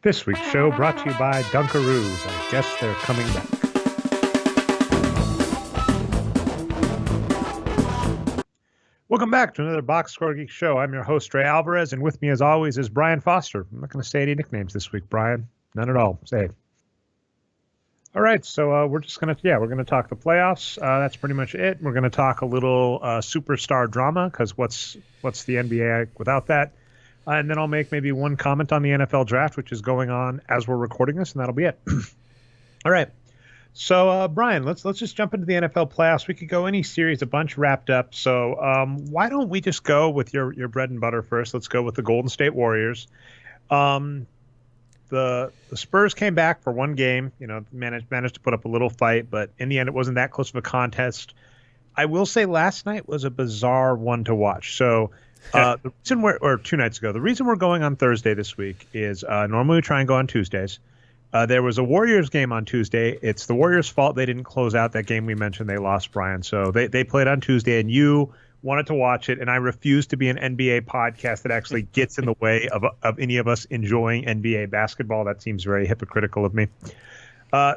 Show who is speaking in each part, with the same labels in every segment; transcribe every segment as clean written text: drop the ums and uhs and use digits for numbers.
Speaker 1: This week's show brought to you by Dunkaroos. I guess they're coming back. Welcome back to another Boxscore Geeks show. I'm your host, Ray Alvarez, and with me, as always, is Brian Foster. I'm not going to say any nicknames this week, Brian. None at all. Say. All right, so we're going to talk the playoffs. That's pretty much it. We're going to talk a little superstar drama, because what's the NBA without that? And then I'll make maybe one comment on the NFL draft, which is going on as we're recording this, and that'll be it. All right. So, Brian, let's just jump into the NFL playoffs. We could go any series, a bunch wrapped up. So why don't we just go with your bread and butter first? Let's go with the Golden State Warriors. The Spurs came back for one game, managed to put up a little fight, but in the end, it wasn't that close of a contest. I will say last night was a bizarre one to watch. So the reason or 2 nights ago, the reason we're going on Thursday this week is normally we try and go on Tuesdays. There was a Warriors game on Tuesday. It's the Warriors' fault they didn't close out that game we mentioned they lost, Brian. So they played on Tuesday, and you wanted to watch it, and I refuse to be an NBA podcast that actually gets in the way of any of us enjoying NBA basketball. That seems very hypocritical of me.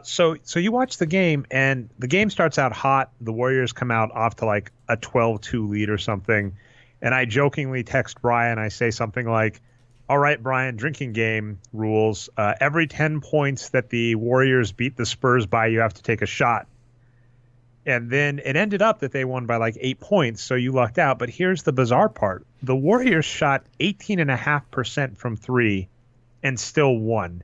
Speaker 1: So you watch the game, and the game starts out hot. The Warriors come out off to like a 12-2 lead or something, and I jokingly text Brian. I say something like, all right, Brian, drinking game rules. Every 10 points that the Warriors beat the Spurs by, you have to take a shot. And then it ended up that they won by like 8 points, so you lucked out. But here's the bizarre part. The Warriors shot 18.5% from three and still won.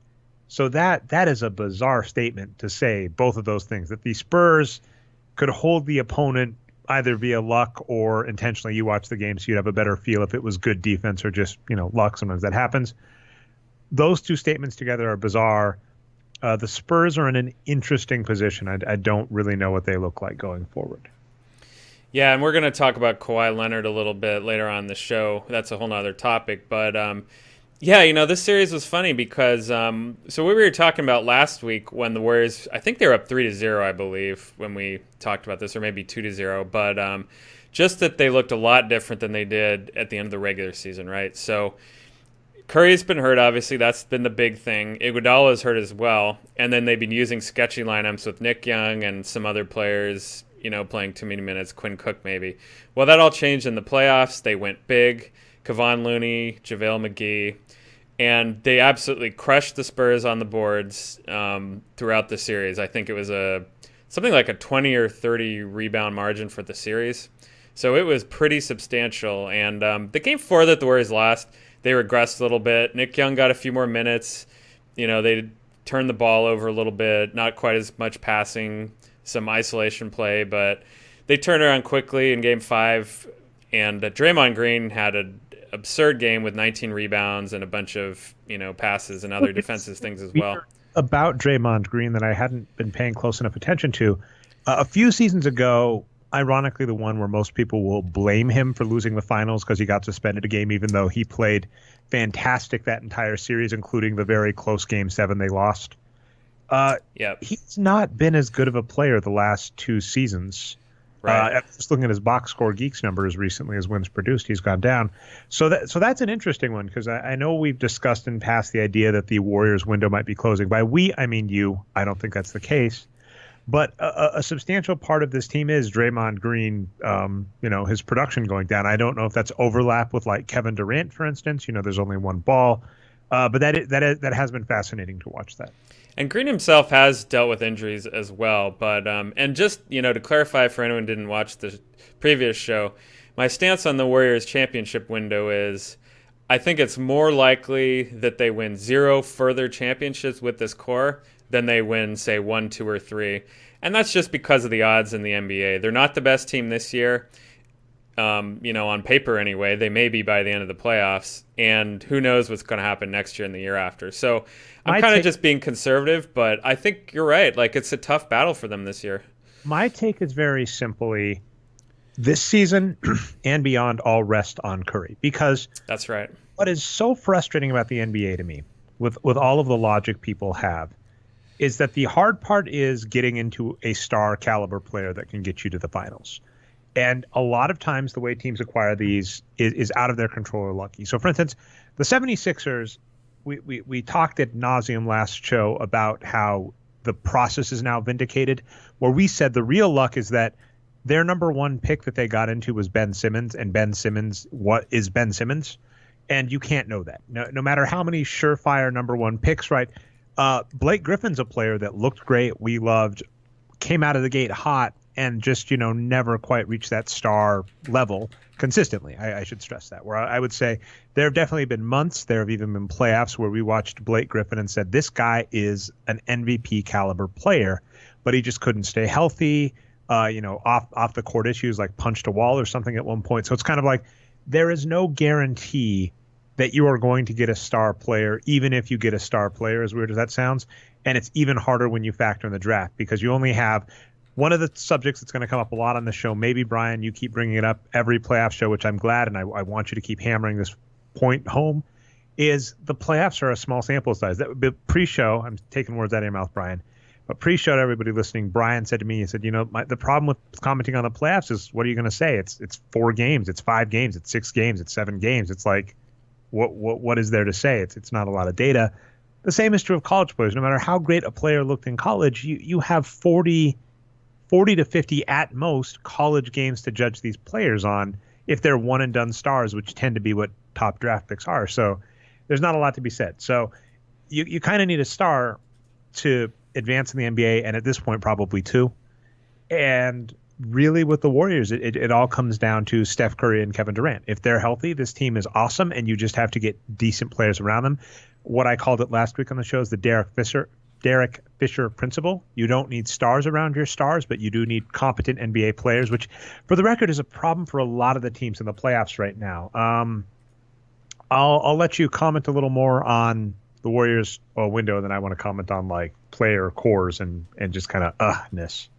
Speaker 1: So that is a bizarre statement to say, both of those things, that the Spurs could hold the opponent either via luck or intentionally. You watch the game so you'd have a better feel if it was good defense or just, luck. Sometimes that happens. Those two statements together are bizarre. The Spurs are in an interesting position. I don't really know what they look like going forward.
Speaker 2: Yeah, and we're going to talk about Kawhi Leonard a little bit later on in the show. That's a whole nother topic. But, this series was funny because so we were talking about last week when the Warriors, I think they were up 3-0, I believe, when we talked about this, or maybe 2-0. But just that they looked a lot different than they did at the end of the regular season, right? So Curry's been hurt, obviously. That's been the big thing. Iguodala's hurt as well. And then they've been using sketchy lineups with Nick Young and some other players, playing too many minutes, Quinn Cook maybe. Well, that all changed in the playoffs. They went big. Kevon Looney, JaVale McGee. And they absolutely crushed the Spurs on the boards throughout the series. I think it was something like a 20 or 30 rebound margin for the series. So it was pretty substantial. And the game 4 that the Warriors lost, they regressed a little bit. Nick Young got a few more minutes. They turned the ball over a little bit, not quite as much passing, some isolation play, but they turned around quickly in game 5. And Draymond Green had an absurd game with 19 rebounds and a bunch of, passes and other defensive things as well.
Speaker 1: About Draymond Green that I hadn't been paying close enough attention to. A few seasons ago, ironically the one where most people will blame him for losing the finals because he got suspended a game, even though he played fantastic that entire series, including the very close game 7 they lost. He's not been as good of a player the last 2 seasons. Right. Just looking at his box score Geeks numbers recently as wins produced, he's gone down. So that's an interesting one because I know we've discussed in past the idea that the Warriors window might be closing. By we, I mean you. I don't think that's the case. But a substantial part of this team is Draymond Green, his production going down. I don't know if that's overlap with like Kevin Durant, for instance. There's only one ball. But that has been fascinating to watch that.
Speaker 2: And Green himself has dealt with injuries as well. But and just, to clarify for anyone who didn't watch the previous show, my stance on the Warriors championship window is I think it's more likely that they win 0 further championships with this core than they win, say, 1, 2, or 3. And that's just because of the odds in the NBA. They're not the best team this year, on paper anyway. They may be by the end of the playoffs. And who knows what's going to happen next year and the year after. So I'm kind of just being conservative, but I think you're right. Like, it's a tough battle for them this year.
Speaker 1: My take is very simply, this season and beyond all rest on Curry. Because
Speaker 2: that's right.
Speaker 1: What is so frustrating about the NBA to me, with all of the logic people have, is that the hard part is getting into a star caliber player that can get you to the finals. And a lot of times the way teams acquire these is out of their control or lucky. So, for instance, the 76ers we talked ad nauseum last show about how the process is now vindicated, where we said the real luck is that their number one pick that they got into was Ben Simmons, and Ben Simmons, what is Ben Simmons? And you can't know that. No matter how many surefire number one picks, right? Blake Griffin's a player that looked great, we loved, came out of the gate hot, and just, never quite reached that star level consistently. I should stress that. Where I would say there have definitely been months, there have even been playoffs where we watched Blake Griffin and said, this guy is an MVP caliber player, but he just couldn't stay healthy. Off the court issues like punched a wall or something at one point. So it's kind of like there is no guarantee that you are going to get a star player, even if you get a star player, as weird as that sounds. And it's even harder when you factor in the draft because you only have one of the subjects that's going to come up a lot on the show. Maybe, Brian, you keep bringing it up every playoff show, which I'm glad, and I want you to keep hammering this point home, is the playoffs are a small sample size. That would be pre-show. I'm taking words out of your mouth, Brian. But pre-show to everybody listening, Brian said to me, he said, the problem with commenting on the playoffs is, what are you going to say? It's 4 games, it's 5 games, it's 6 games, it's 7 games. It's like, what is there to say? It's not a lot of data. The same is true of college players. No matter how great a player looked in college, you have 40 to 50 at most college games to judge these players on if they're one and done stars, which tend to be what top draft picks are. So there's not a lot to be said. So you kind of need a star to advance in the NBA, and at this point probably 2. And really with the Warriors, it all comes down to Steph Curry and Kevin Durant. If they're healthy, this team is awesome, and you just have to get decent players around them. What I called it last week on the show is the Derek Fisher principle. You don't need stars around your stars, but you do need competent NBA players, which for the record is a problem for a lot of the teams in the playoffs right now. I'll let you comment a little more on the Warriors window, then I want to comment on like player cores and just kind of ness.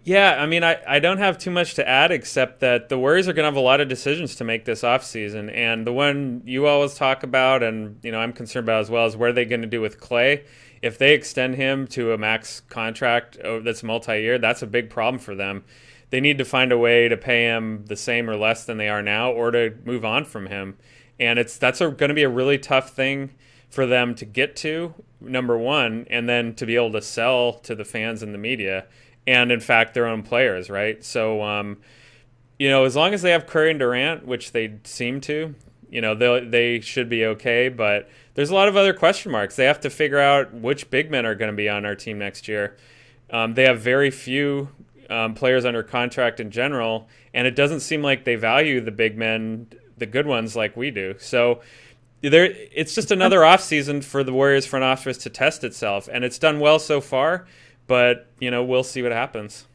Speaker 2: Yeah, I mean, I don't have too much to add except that the Warriors are going to have a lot of decisions to make this offseason. And the one you always talk about and, I'm concerned about as well is what are they going to do with Klay? If they extend him to a max contract that's multi-year, that's a big problem for them. They need to find a way to pay him the same or less than they are now or to move on from him. And that's going to be a really tough thing for them to get to, number one, and then to be able to sell to the fans and the media and, in fact, their own players, right? So, as long as they have Curry and Durant, which they seem to, they should be okay. But there's a lot of other question marks. They have to figure out which big men are going to be on our team next year. They have very few players under contract in general, and it doesn't seem like they value the big men, the good ones, like we do. So it's just another offseason for the Warriors front office to test itself, and it's done well so far, but, we'll see what happens.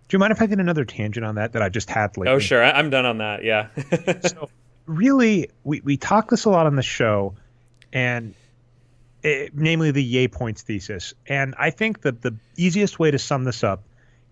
Speaker 1: Do you mind if I get another tangent on that I just had lately?
Speaker 2: Oh, sure. I'm done on that, yeah.
Speaker 1: So really, we talk this a lot on the show, and namely the Yay Points thesis. And I think that the easiest way to sum this up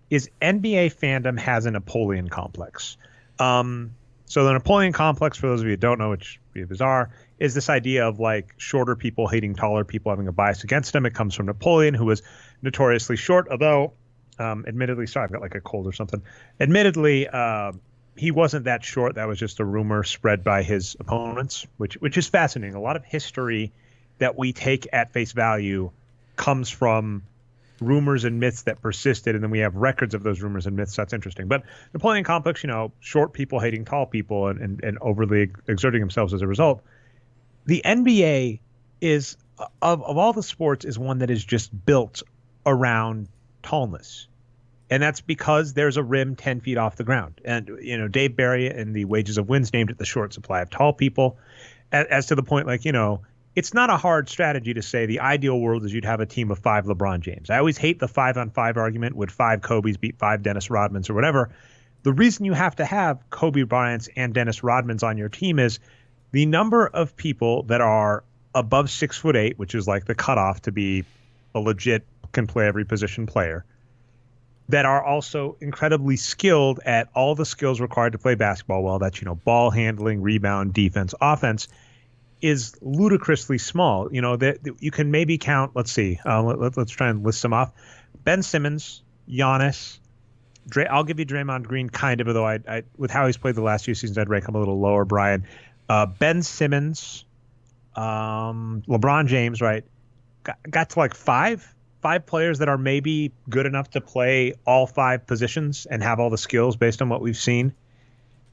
Speaker 1: is NBA fandom has a Napoleon complex. So the Napoleon complex, for those of you who don't know, which would be bizarre, is this idea of like shorter people hating taller people, having a bias against them. It comes from Napoleon, who was notoriously short, although admittedly, sorry, I've got like a cold or something. Admittedly, he wasn't that short. That was just a rumor spread by his opponents, which is fascinating. A lot of history that we take at face value comes from rumors and myths that persisted, and then we have records of those rumors and myths. That's interesting. But Napoleon complex, short people hating tall people and overly exerting themselves as a result. The NBA is, of all the sports, is one that is just built around tallness. And that's because there's a rim 10 feet off the ground. And, Dave Barry in The Wages of Wins named it the short supply of tall people. As to the point, it's not a hard strategy to say the ideal world is you'd have a team of 5 LeBron James. I always hate the 5-on-5 argument. Would 5 Kobe's beat 5 Dennis Rodmans or whatever? The reason you have to have Kobe Bryant's and Dennis Rodmans on your team is the number of people that are above 6'8", which is like the cutoff to be a legit can play every position player, that are also incredibly skilled at all the skills required to play basketball well. That's, ball handling, rebound, defense, offense, is ludicrously small. That you can maybe count, let's see, let's try and list them off. Ben Simmons, Giannis, I'll give you Draymond Green kind of, although I with how he's played the last few seasons, I'd rank him a little lower, Brian. Ben Simmons, LeBron James, right, got to like five players that are maybe good enough to play all five positions and have all the skills based on what we've seen.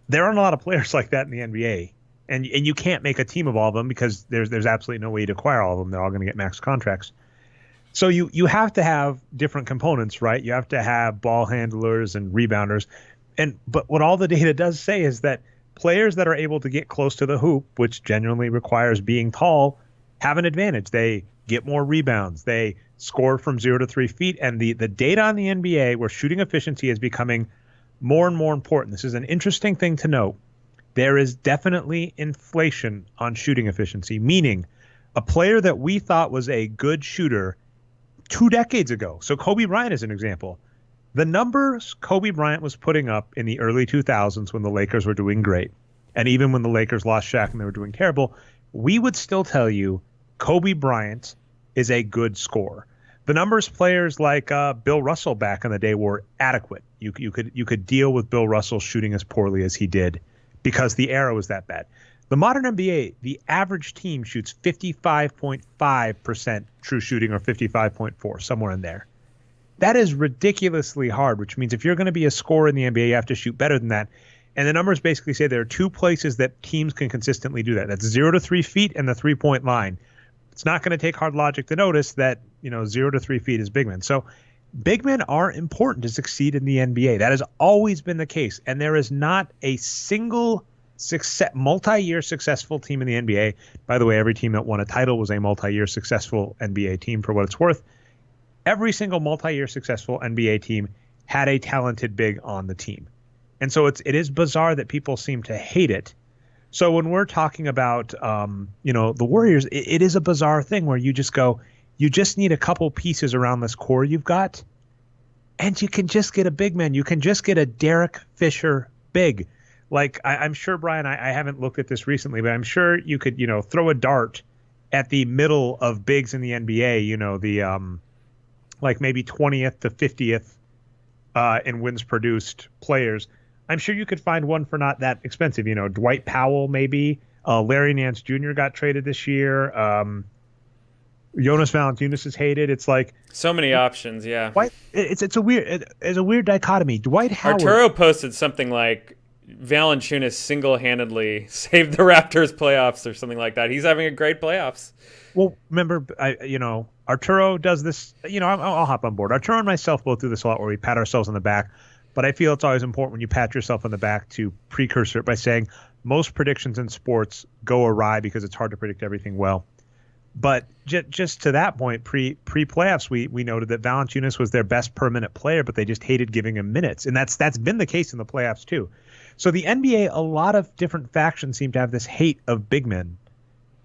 Speaker 1: There aren't a lot of players like that in the NBA. And you can't make a team of all of them because there's absolutely no way to acquire all of them. They're all going to get max contracts. So you have to have different components, right? You have to have ball handlers and rebounders. But what all the data does say is that players that are able to get close to the hoop, which generally requires being tall, have an advantage. They get more rebounds. They score from 0 to 3 feet. And the data on the NBA where shooting efficiency is becoming more and more important. This is an interesting thing to note. There is definitely inflation on shooting efficiency, meaning a player that we thought was a good shooter 2 decades ago. So Kobe Bryant is an example. The numbers Kobe Bryant was putting up in the early 2000s when the Lakers were doing great, and even when the Lakers lost Shaq and they were doing terrible, we would still tell you Kobe Bryant is a good scorer. The numbers players like Bill Russell back in the day were adequate. You could deal with Bill Russell shooting as poorly as he did because the era was that bad. The modern NBA, the average team shoots 55.5% true shooting or 55.4, somewhere in there. That is ridiculously hard, which means if you're going to be a scorer in the NBA, you have to shoot better than that. And the numbers basically say there are 2 places that teams can consistently do that. That's 0 to 3 feet and the 3-point line. It's not going to take hard logic to notice that, 0 to 3 feet is big men. So big men are important to succeed in the NBA. That has always been the case. And there is not a single multi-year successful team in the NBA. By the way, every team that won a title was a multi-year successful NBA team for what it's worth. Every single multi-year successful NBA team had a talented big on the team. And so it is bizarre that people seem to hate it. So when we're talking about, the Warriors, it is a bizarre thing where you just go, you just need a couple pieces around this core you've got, and you can just get a big man. You can just get a Derek Fisher big. Like, I'm sure, Brian, I haven't looked at this recently, but I'm sure you could, throw a dart at the middle of bigs in the NBA, the like maybe 20th to 50th in wins produced players. I'm sure you could find one for not that expensive. Dwight Powell, maybe. Larry Nance Jr. got traded this year. Jonas Valanciunas is hated. It's like
Speaker 2: so many options. Yeah.
Speaker 1: It's a weird dichotomy. Dwight Howard.
Speaker 2: Arturo posted something like Valanciunas single-handedly saved the Raptors playoffs or something like that. He's having a great playoffs.
Speaker 1: Well, remember, Arturo does this. I'll hop on board. Arturo and myself both do this a lot where we pat ourselves on the back. But I feel it's always important when you pat yourself on the back to precursor it by saying most predictions in sports go awry because it's hard to predict everything well. But just to that point, pre-playoffs, we noted that Valanciunas was their best per-minute player, but they just hated giving him minutes. And that's been the case in the playoffs, too. So the NBA, a lot of different factions seem to have this hate of big men.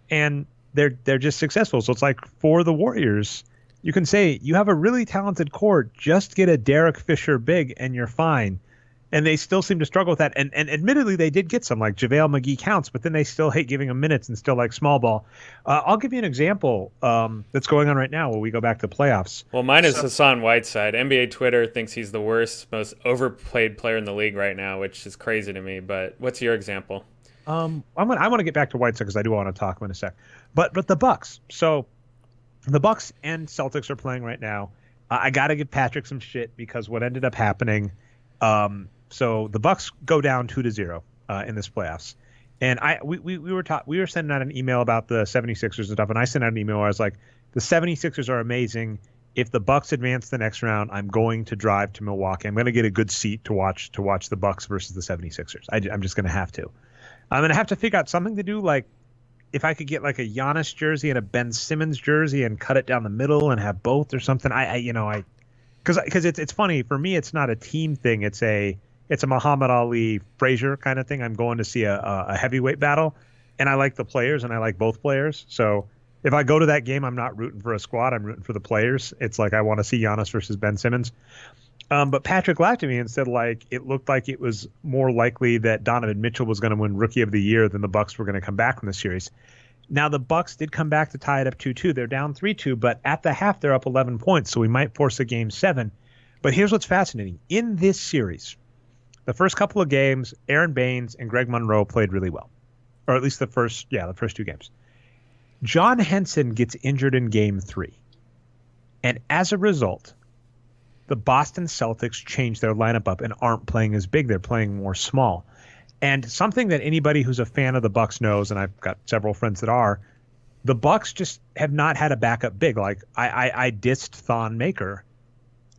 Speaker 1: And they're just successful. So it's like for the Warriors, you can say you have a really talented core, just get a Derek Fisher big and you're fine. And they still seem to struggle with that. And admittedly, they did get some, like JaVale McGee counts, but then they still hate giving him minutes and still like small ball. I'll give you an example that's going on right now when we go back to playoffs.
Speaker 2: Well, mine is Hassan Whiteside. NBA Twitter thinks he's the worst, most overplayed player in the league right now, which is crazy to me. But what's your example?
Speaker 1: I want to get back to Whiteside because I do want to talk in a sec. But the Bucks. So the Bucks and Celtics are playing right now. I got to give Patrick some shit because what ended up happening. So the Bucks go down 2-0 in this playoffs. And we were sending out an email about the 76ers and stuff, and I sent out an email where I was like, the 76ers are amazing. If the Bucks advance the next round, I'm going to drive to Milwaukee. I'm going to get a good seat to watch the Bucks versus the 76ers. I'm just going to have to. I'm going to have to figure out something to do, like if I could get like a Giannis jersey and a Ben Simmons jersey and cut it down the middle and have both or something. Because it's funny for me. It's not a team thing. It's a Muhammad Ali Frazier kind of thing. I'm going to see a heavyweight battle, and I like the players and I like both players. So if I go to that game, I'm not rooting for a squad. I'm rooting for the players. It's like I want to see Giannis versus Ben Simmons. But Patrick laughed at me and said, like, it looked like it was more likely that Donovan Mitchell was going to win Rookie of the Year than the Bucks were going to come back from the series. Now, the Bucks did come back to tie it up 2-2. They're down 3-2, but at the half, they're up 11 points, so we might force a Game 7. But here's what's fascinating. In this series, the first couple of games, Aaron Baines and Greg Monroe played really well, or at least the first 2 games. John Henson gets injured in game 3. And as a result, the Boston Celtics change their lineup up and aren't playing as big. They're playing more small. And something that anybody who's a fan of the Bucks knows, and I've got several friends that are, the Bucks just have not had a backup big. Like I dissed Thon Maker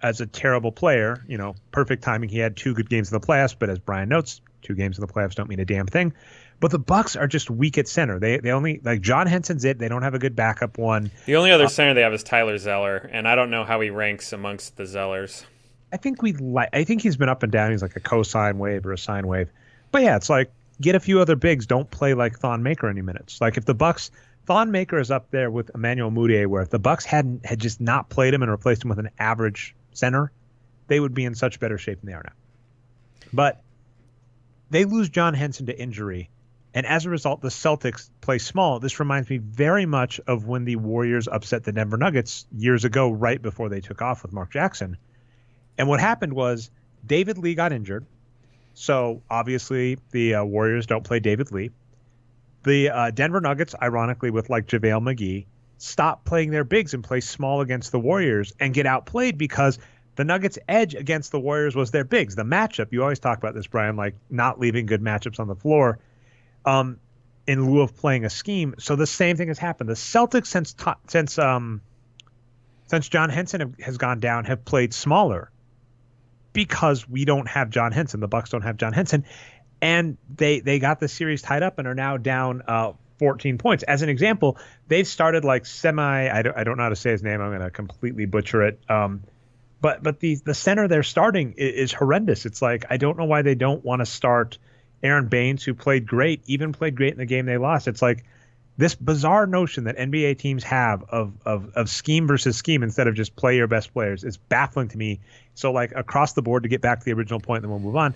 Speaker 1: as a terrible player. Perfect timing. He had 2 good games in the playoffs, but as Brian notes, 2 games in the playoffs don't mean a damn thing. But the Bucks are just weak at center. They only, like, John Henson's it. They don't have a good backup one.
Speaker 2: The only other center they have is Tyler Zeller, and I don't know how he ranks amongst the Zellers.
Speaker 1: I think he's been up and down. He's like a cosine wave or a sine wave. But yeah, it's like, get a few other bigs. Don't play like Thon Maker any minutes. Like, if the Bucks, Thon Maker is up there with Emmanuel Mudiay, where if the Bucks had just not played him and replaced him with an average center, they would be in such better shape than they are now. But they lose John Henson to injury. And as a result, the Celtics play small. This reminds me very much of when the Warriors upset the Denver Nuggets years ago, right before they took off with Mark Jackson. And what happened was David Lee got injured. So obviously the Warriors don't play David Lee. The Denver Nuggets, ironically, with like JaVale McGee, stop playing their bigs and play small against the Warriors and get outplayed because the Nuggets' edge against the Warriors was their bigs. The matchup, you always talk about this, Brian, like not leaving good matchups on the floor. In lieu of playing a scheme. So the same thing has happened. The Celtics, since John Henson has gone down, have played smaller because we don't have John Henson. The Bucks don't have John Henson. And they got the series tied up and are now down 14 points. As an example, they've started like I don't know how to say his name. I'm going to completely butcher it. But the center they're starting is horrendous. It's like, I don't know why they don't want to start Aaron Baines, who played great in the game they lost. It's like this bizarre notion that NBA teams have of scheme versus scheme instead of just play your best players is baffling to me. So like across the board, to get back to the original point, then we'll move on.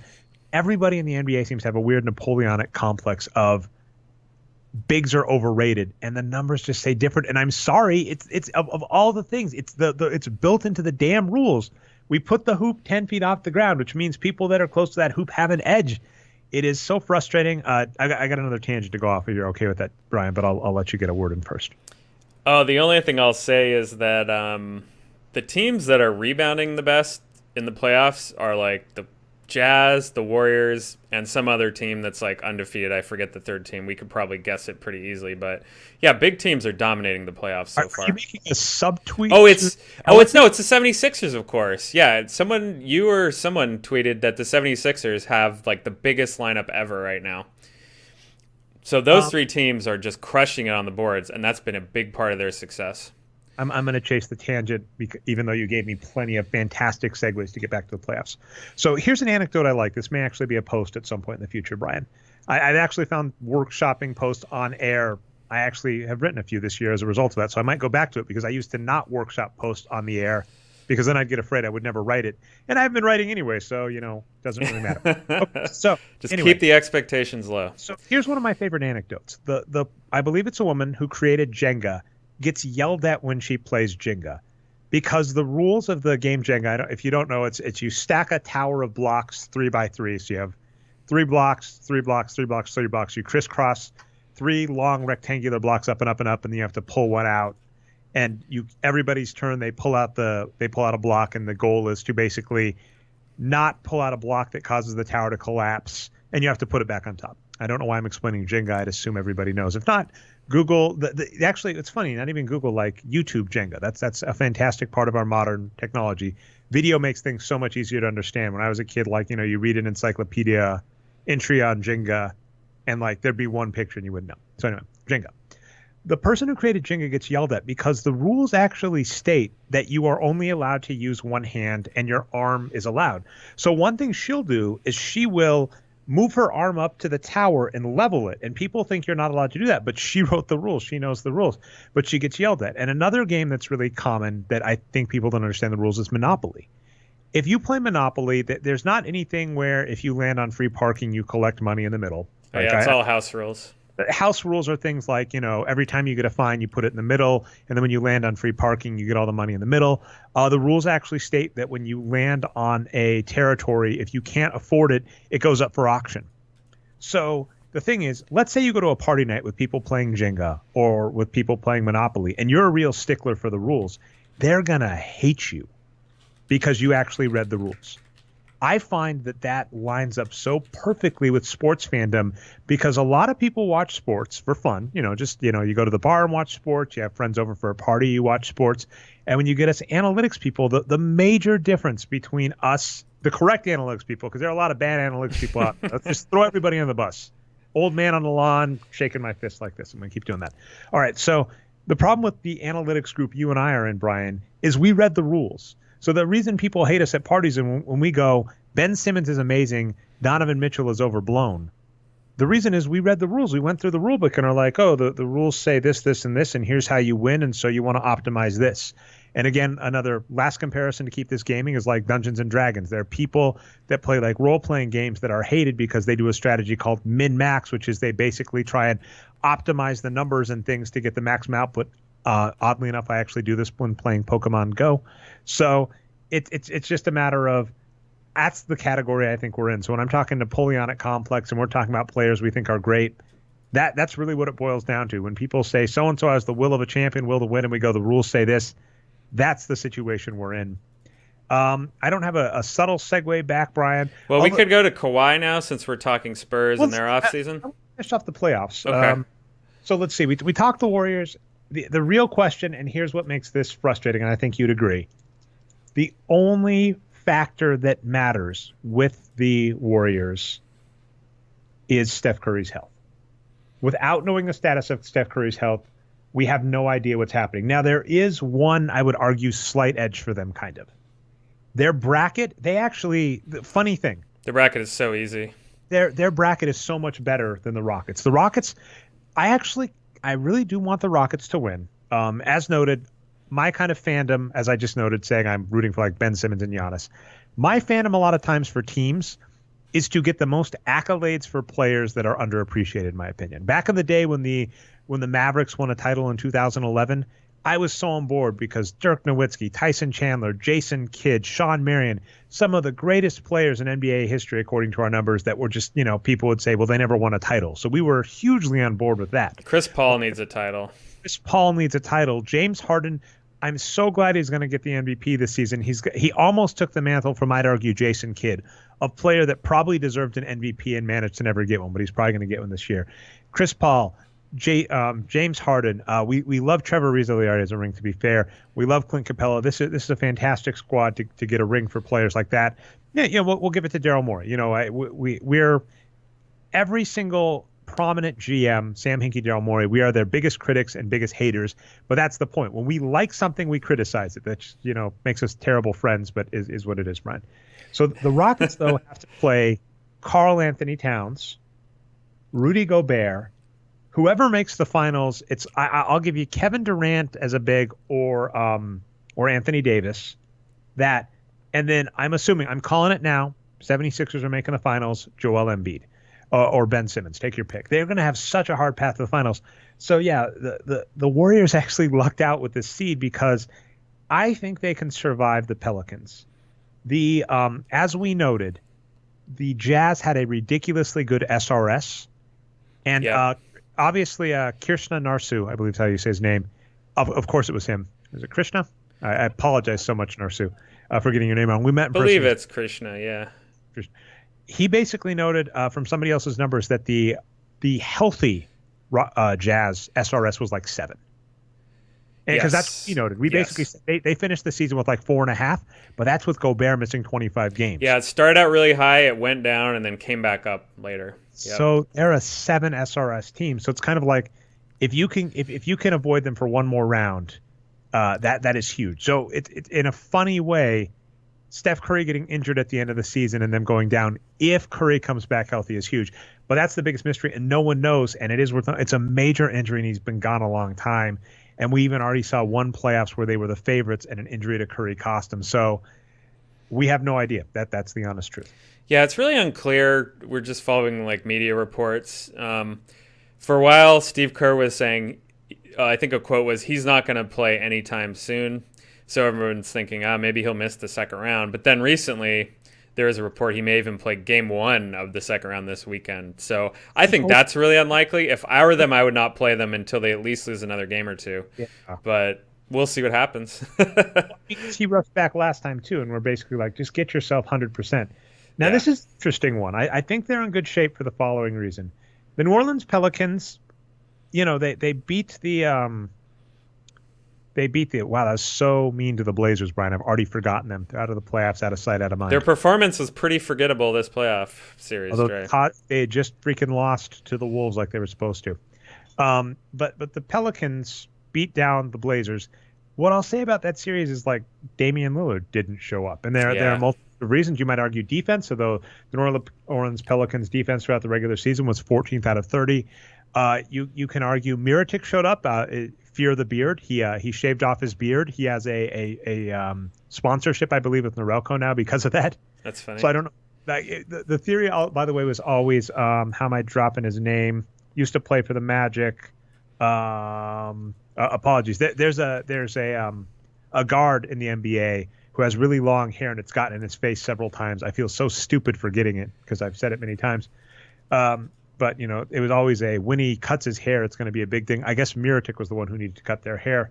Speaker 1: Everybody in the NBA seems to have a weird Napoleonic complex of bigs are overrated and the numbers just say different. And I'm sorry, it's of all the things, it's it's built into the damn rules. We put the hoop 10 feet off the ground, which means people that are close to that hoop have an edge. It is so frustrating. I got another tangent to go off if you're okay with that, Brian, but I'll let you get a word in first.
Speaker 2: Oh, the only thing I'll say is that the teams that are rebounding the best in the playoffs are like the Jazz, the Warriors, and some other team that's like undefeated. I forget the third team. We could probably guess it pretty easily, but yeah, big teams are dominating the playoffs so far.
Speaker 1: Are you making a subtweet?
Speaker 2: It's the 76ers, of course. Yeah, someone tweeted that the 76ers have like the biggest lineup ever right now. So those 3 teams are just crushing it on the boards, and that's been a big part of their success.
Speaker 1: I'm going to chase the tangent, even though you gave me plenty of fantastic segues to get back to the playoffs. So here's an anecdote I like. This may actually be a post at some point in the future, Brian. I've actually found workshopping posts on air. I actually have written a few this year as a result of that, so I might go back to it because I used to not workshop posts on the air because then I'd get afraid I would never write it. And I've been writing anyway, so, it doesn't really matter. Okay, so
Speaker 2: just keep the expectations low.
Speaker 1: So here's one of my favorite anecdotes. I believe it's a woman who created Jenga gets yelled at when she plays Jenga because the rules of the game Jenga, if you don't know, it's you stack a tower of blocks 3x3. So you have 3 blocks, 3 blocks, 3 blocks, 3 blocks. You crisscross 3 long rectangular blocks up and up and up, and then you have to pull one out. And everybody's turn, they pull out a block, and the goal is to basically not pull out a block that causes the tower to collapse, and you have to put it back on top. I don't know why I'm explaining Jenga. I'd assume everybody knows. If not, Google. Actually, it's funny. Not even Google, like YouTube Jenga. That's a fantastic part of our modern technology. Video makes things so much easier to understand. When I was a kid, like, you read an encyclopedia entry on Jenga, and like there'd be one picture and you wouldn't know. So anyway, Jenga. The person who created Jenga gets yelled at because the rules actually state that you are only allowed to use one hand and your arm is allowed. So one thing she'll do is she will move her arm up to the tower and level it. And people think you're not allowed to do that, but she wrote the rules. She knows the rules, but she gets yelled at. And another game that's really common that I think people don't understand the rules is Monopoly. If you play Monopoly, there's not anything where if you land on free parking, you collect money in the middle.
Speaker 2: Oh, yeah, it's all house rules.
Speaker 1: House rules are things like, every time you get a fine, you put it in the middle. And then when you land on free parking, you get all the money in the middle. The rules actually state that when you land on a territory, if you can't afford it, it goes up for auction. So the thing is, let's say you go to a party night with people playing Jenga or with people playing Monopoly, and you're a real stickler for the rules. They're going to hate you because you actually read the rules. I find that lines up so perfectly with sports fandom because a lot of people watch sports for fun. You go to the bar and watch sports. You have friends over for a party, you watch sports. And when you get us analytics people, the major difference between us, the correct analytics people, because there are a lot of bad analytics people out there. Let's just throw everybody on the bus. Old man on the lawn, shaking my fist like this. I'm going to keep doing that. All right, so the problem with the analytics group you and I are in, Brian, is we read the rules. So the reason people hate us at parties and when we go, Ben Simmons is amazing, Donovan Mitchell is overblown, the reason is we read the rules. We went through the rule book and are like, oh, the rules say this, this, and this, and here's how you win, and so you want to optimize this. And again, another last comparison to keep this gaming is like Dungeons and Dragons. There are people that play like role-playing games that are hated because they do a strategy called min-max, which is they basically try and optimize the numbers and things to get the maximum output. Oddly enough, I actually do this when playing Pokemon Go. So it's just a matter of that's the category I think we're in. So when I'm talking Napoleonic complex and we're talking about players we think are great, that's really what it boils down to. When people say so-and-so has the will of a champion, will to win, and we go, the rules say this, that's the situation we're in. I don't have a subtle segue back, Brian.
Speaker 2: Well, we could go to Kawhi now since we're talking Spurs and their offseason.
Speaker 1: I'll finish off the playoffs.
Speaker 2: Okay.
Speaker 1: So let's see. We talked the Warriors. The real question, and here's what makes this frustrating, and I think you'd agree. The only factor that matters with the Warriors is Steph Curry's health. Without knowing the status of Steph Curry's health, we have no idea what's happening. Now, there is one, I would argue, slight edge for them, kind of. Their bracket, the funny thing.
Speaker 2: The bracket is so easy.
Speaker 1: Their bracket is so much better than the Rockets. The Rockets, I really do want the Rockets to win. As noted, my kind of fandom, as I just noted, saying I'm rooting for like Ben Simmons and Giannis. My fandom a lot of times for teams is to get the most accolades for players that are underappreciated, in my opinion. Back in the day when the Mavericks won a title in 2011, I was so on board because Dirk Nowitzki, Tyson Chandler, Jason Kidd, Sean Marion, some of the greatest players in NBA history, according to our numbers, that were just, people would say, well, they never won a title. So we were hugely on board with that.
Speaker 2: Chris Paul needs a title.
Speaker 1: Chris Paul needs a title. James Harden, I'm so glad he's going to get the MVP this season. He almost took the mantle from, I'd argue, Jason Kidd, a player that probably deserved an MVP and managed to never get one, but he's probably going to get one this year. Chris Paul, James Harden. We love Trevor Ariza already as a ring, to be fair. We love Clint Capella. This is a fantastic squad to get a ring for players like that. Yeah, we'll give it to Daryl Morey. We're every single prominent GM, Sam Hinkie, Daryl Morey, we are their biggest critics and biggest haters. But that's the point. When we like something, we criticize it. That makes us terrible friends, but is what it is, Brian. So the Rockets, though, have to play Karl Anthony Towns, Rudy Gobert. Whoever makes the finals, I'll give you Kevin Durant as a big or Anthony Davis. And then I'm calling it now, 76ers are making the finals, Joel Embiid. Or Ben Simmons, take your pick. They're going to have such a hard path to the finals. So, yeah, the Warriors actually lucked out with this seed because I think they can survive the Pelicans. As we noted, the Jazz had a ridiculously good SRS. And obviously, Krishna Narsu, I believe is how you say his name. Of course it was him. Is it Krishna? I apologize so much, Narsu, for getting your name wrong. We met in person.
Speaker 2: I believe it's Krishna, yeah.
Speaker 1: Krishna. He basically noted from somebody else's numbers that the healthy Jazz SRS was like 7. Because that's what he noted. We basically they finished the season with like 4.5, but that's with Gobert missing 25 games.
Speaker 2: Yeah, it started out really high, it went down, and then came back up later. Yep.
Speaker 1: So they're a 7 SRS team. So it's kind of like if you can avoid them for one more round, that is huge. So it in a funny way, Steph Curry getting injured at the end of the season and them going down, if Curry comes back healthy, is huge. But that's the biggest mystery, and no one knows. And it's a major injury, and he's been gone a long time. And we even already saw one playoffs where they were the favorites, and an injury to Curry cost them. So we have no idea. That's the honest truth.
Speaker 2: Yeah, it's really unclear. We're just following like media reports. For a while, Steve Kerr was saying, I think a quote was, he's not going to play anytime soon. So everyone's thinking, maybe he'll miss the second round. But then recently, there is a report he may even play game 1 of the second round this weekend. So I think that's really unlikely. If I were them, I would not play them until they at least lose another game or two. Yeah. But we'll see what happens.
Speaker 1: He rushed back last time too, and we're basically like, just get yourself 100%. Now, This is an interesting one. I think they're in good shape for the following reason. The New Orleans Pelicans, they beat the wow, that was so mean to the Blazers, Brian. I've already forgotten them. They're out of the playoffs, out of sight, out of mind.
Speaker 2: Their performance was pretty forgettable this playoff series.
Speaker 1: Although they had just freaking lost to the Wolves like they were supposed to. But the Pelicans beat down the Blazers. What I'll say about that series is like Damian Lillard didn't show up, and there are multiple reasons. You might argue defense, although the New Orleans Pelicans defense throughout the regular season was 14th out of 30. You can argue Mirotic showed up. Fear the beard. He shaved off his beard. He has a sponsorship, I believe, with Norelco now because of that.
Speaker 2: That's funny.
Speaker 1: So I don't know. The theory, by the way, was always how am I dropping his name? Used to play for the Magic. Apologies. There's a guard in the NBA who has really long hair and it's gotten in his face several times. I feel so stupid for getting it because I've said it many times. But, it was always when he cuts his hair, it's going to be a big thing. I guess Mirotic was the one who needed to cut their hair.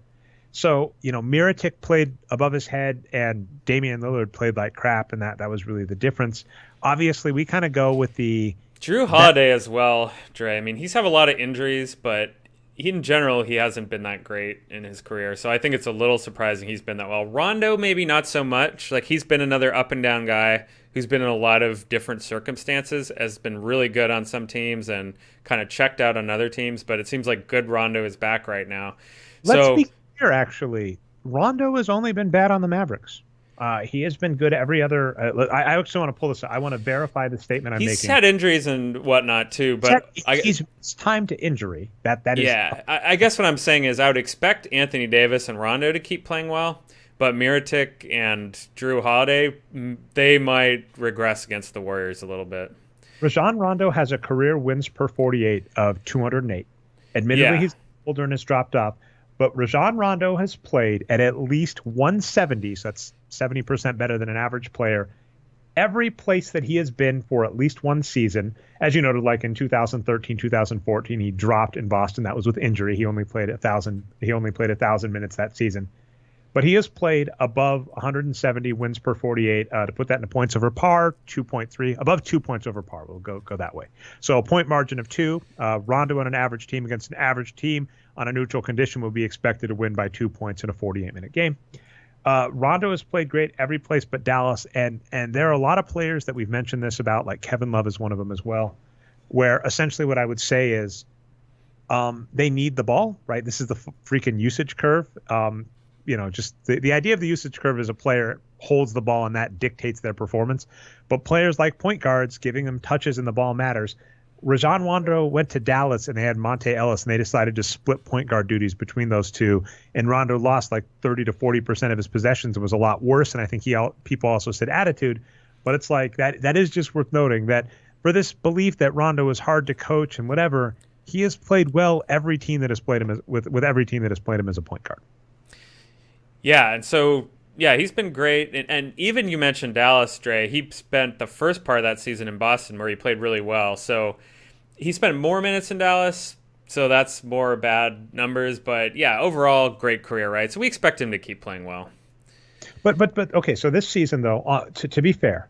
Speaker 1: So, Mirotic played above his head and Damian Lillard played like crap, and that was really the difference. Obviously, we kind of go with the
Speaker 2: Drew Holiday as well, Dre. I mean, he's had a lot of injuries, but in general, he hasn't been that great in his career. So I think it's a little surprising he's been that well. Rondo, maybe not so much. Like, he's been another up and down guy who's been in a lot of different circumstances, has been really good on some teams and kind of checked out on other teams. But it seems like good Rondo is back right now.
Speaker 1: Let's be clear, actually. Rondo has only been bad on the Mavericks. He has been good every other. I actually want to pull this up. I want to verify the statement I'm making.
Speaker 2: He's had injuries and whatnot too, but
Speaker 1: he's timed to injury. That is.
Speaker 2: Yeah, I guess what I'm saying is I would expect Anthony Davis and Rondo to keep playing well, but Mirotic and Drew Holiday, they might regress against the Warriors a little bit.
Speaker 1: Rajon Rondo has a career wins per 48 of 208. Admittedly, he's older and has dropped off. But Rajon Rondo has played at least 170, so that's 70% better than an average player, every place that he has been for at least one season. As you noted, like in 2013, 2014, he dropped in Boston. That was with injury. He only played 1,000 minutes that season. But he has played above 170 wins per 48. To put that into points over par, 2.3. Above 2 points over par. We'll go that way. So a point margin of 2. Rondo on an average team against an average team on a neutral condition will be expected to win by 2 points in a 48-minute game. Rondo has played great every place but Dallas, and there are a lot of players that we've mentioned this about, like Kevin Love is one of them as well, where essentially what I would say is they need the ball, right? This is the freaking usage curve. Just the idea of the usage curve is a player holds the ball and that dictates their performance. But players like point guards, giving them touches and the ball matters. Rajon Rondo went to Dallas and they had Monte Ellis and they decided to split point guard duties between those two. And Rondo lost like 30 to 40% of his possessions. It was a lot worse. And I think people also said attitude. But it's like that is just worth noting that for this belief that Rondo is hard to coach and whatever, he has played well every team that has played him with every team that has played him as a point guard.
Speaker 2: Yeah, and so, he's been great. And even you mentioned Dallas, Dre. He spent the first part of that season in Boston where he played really well. So he spent more minutes in Dallas, so that's more bad numbers. But, overall, great career, right? So we expect him to keep playing well.
Speaker 1: But okay, so this season, though, to be fair,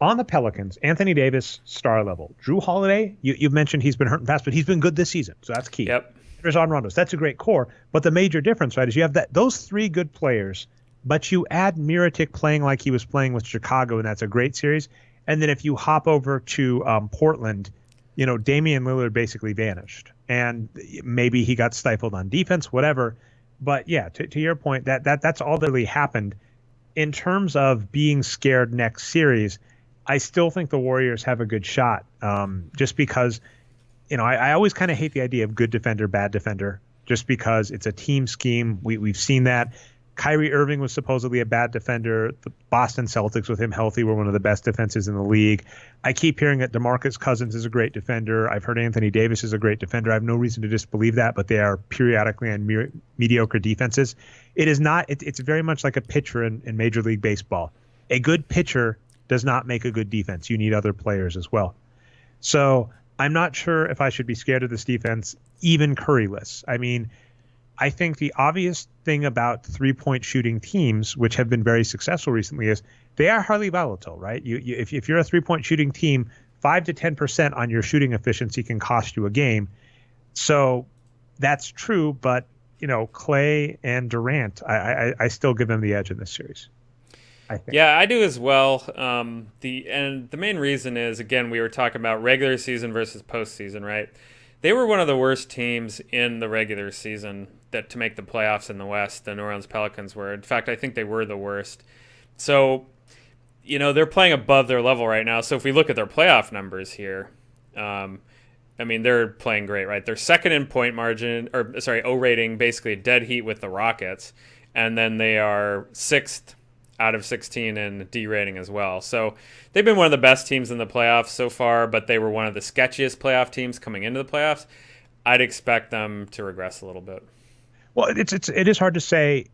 Speaker 1: on the Pelicans, Anthony Davis, star level. Drew Holiday, you've mentioned he's been hurt in the past, but he's been good this season, so that's key.
Speaker 2: Yep.
Speaker 1: Rajon Rondo, that's a great core. But the major difference, right, is you have those three good players, but you add Mirotic playing like he was playing with Chicago, and that's a great series. And then if you hop over to Portland, Damian Lillard basically vanished. And maybe he got stifled on defense, whatever. But, to your point, that's all that really happened. In terms of being scared next series, I still think the Warriors have a good shot just because – I always kind of hate the idea of good defender, bad defender, just because it's a team scheme. We've seen that. Kyrie Irving was supposedly a bad defender. The Boston Celtics, with him healthy, were one of the best defenses in the league. I keep hearing that DeMarcus Cousins is a great defender. I've heard Anthony Davis is a great defender. I have no reason to disbelieve that, but they are periodically on mediocre defenses. It is not. It's very much like a pitcher in Major League Baseball. A good pitcher does not make a good defense. You need other players as well. So I'm not sure if I should be scared of this defense, even Curryless. I mean, I think the obvious thing about three-point shooting teams, which have been very successful recently, is they are highly volatile, right? If you're a three-point shooting team, 5 to 10% on your shooting efficiency can cost you a game. So that's true, but Clay and Durant, I still give them the edge in this series, I think.
Speaker 2: Yeah, I do as well. The main reason is, again, we were talking about regular season versus postseason, right? They were one of the worst teams in the regular season to make the playoffs in the West. The New Orleans Pelicans were. In fact, I think they were the worst. So, they're playing above their level right now. So if we look at their playoff numbers here, they're playing great, right? They're second in point margin, O rating, basically a dead heat with the Rockets. And then they are 6th out of 16 in D rating as well. So they've been one of the best teams in the playoffs so far, but they were one of the sketchiest playoff teams coming into the playoffs. I'd expect them to regress a little bit.
Speaker 1: Well, it is hard to say.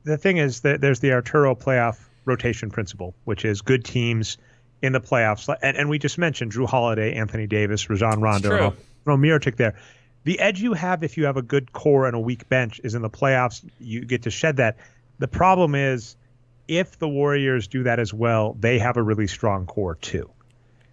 Speaker 1: The thing is that there's the Arturo playoff rotation principle, which is good teams in the playoffs. And we just mentioned Drew Holiday, Anthony Davis, Rajon Rondo, Mirotic there. The edge you have if you have a good core and a weak bench is in the playoffs. You get to shed that. The problem is, if the Warriors do that as well, they have a really strong core too.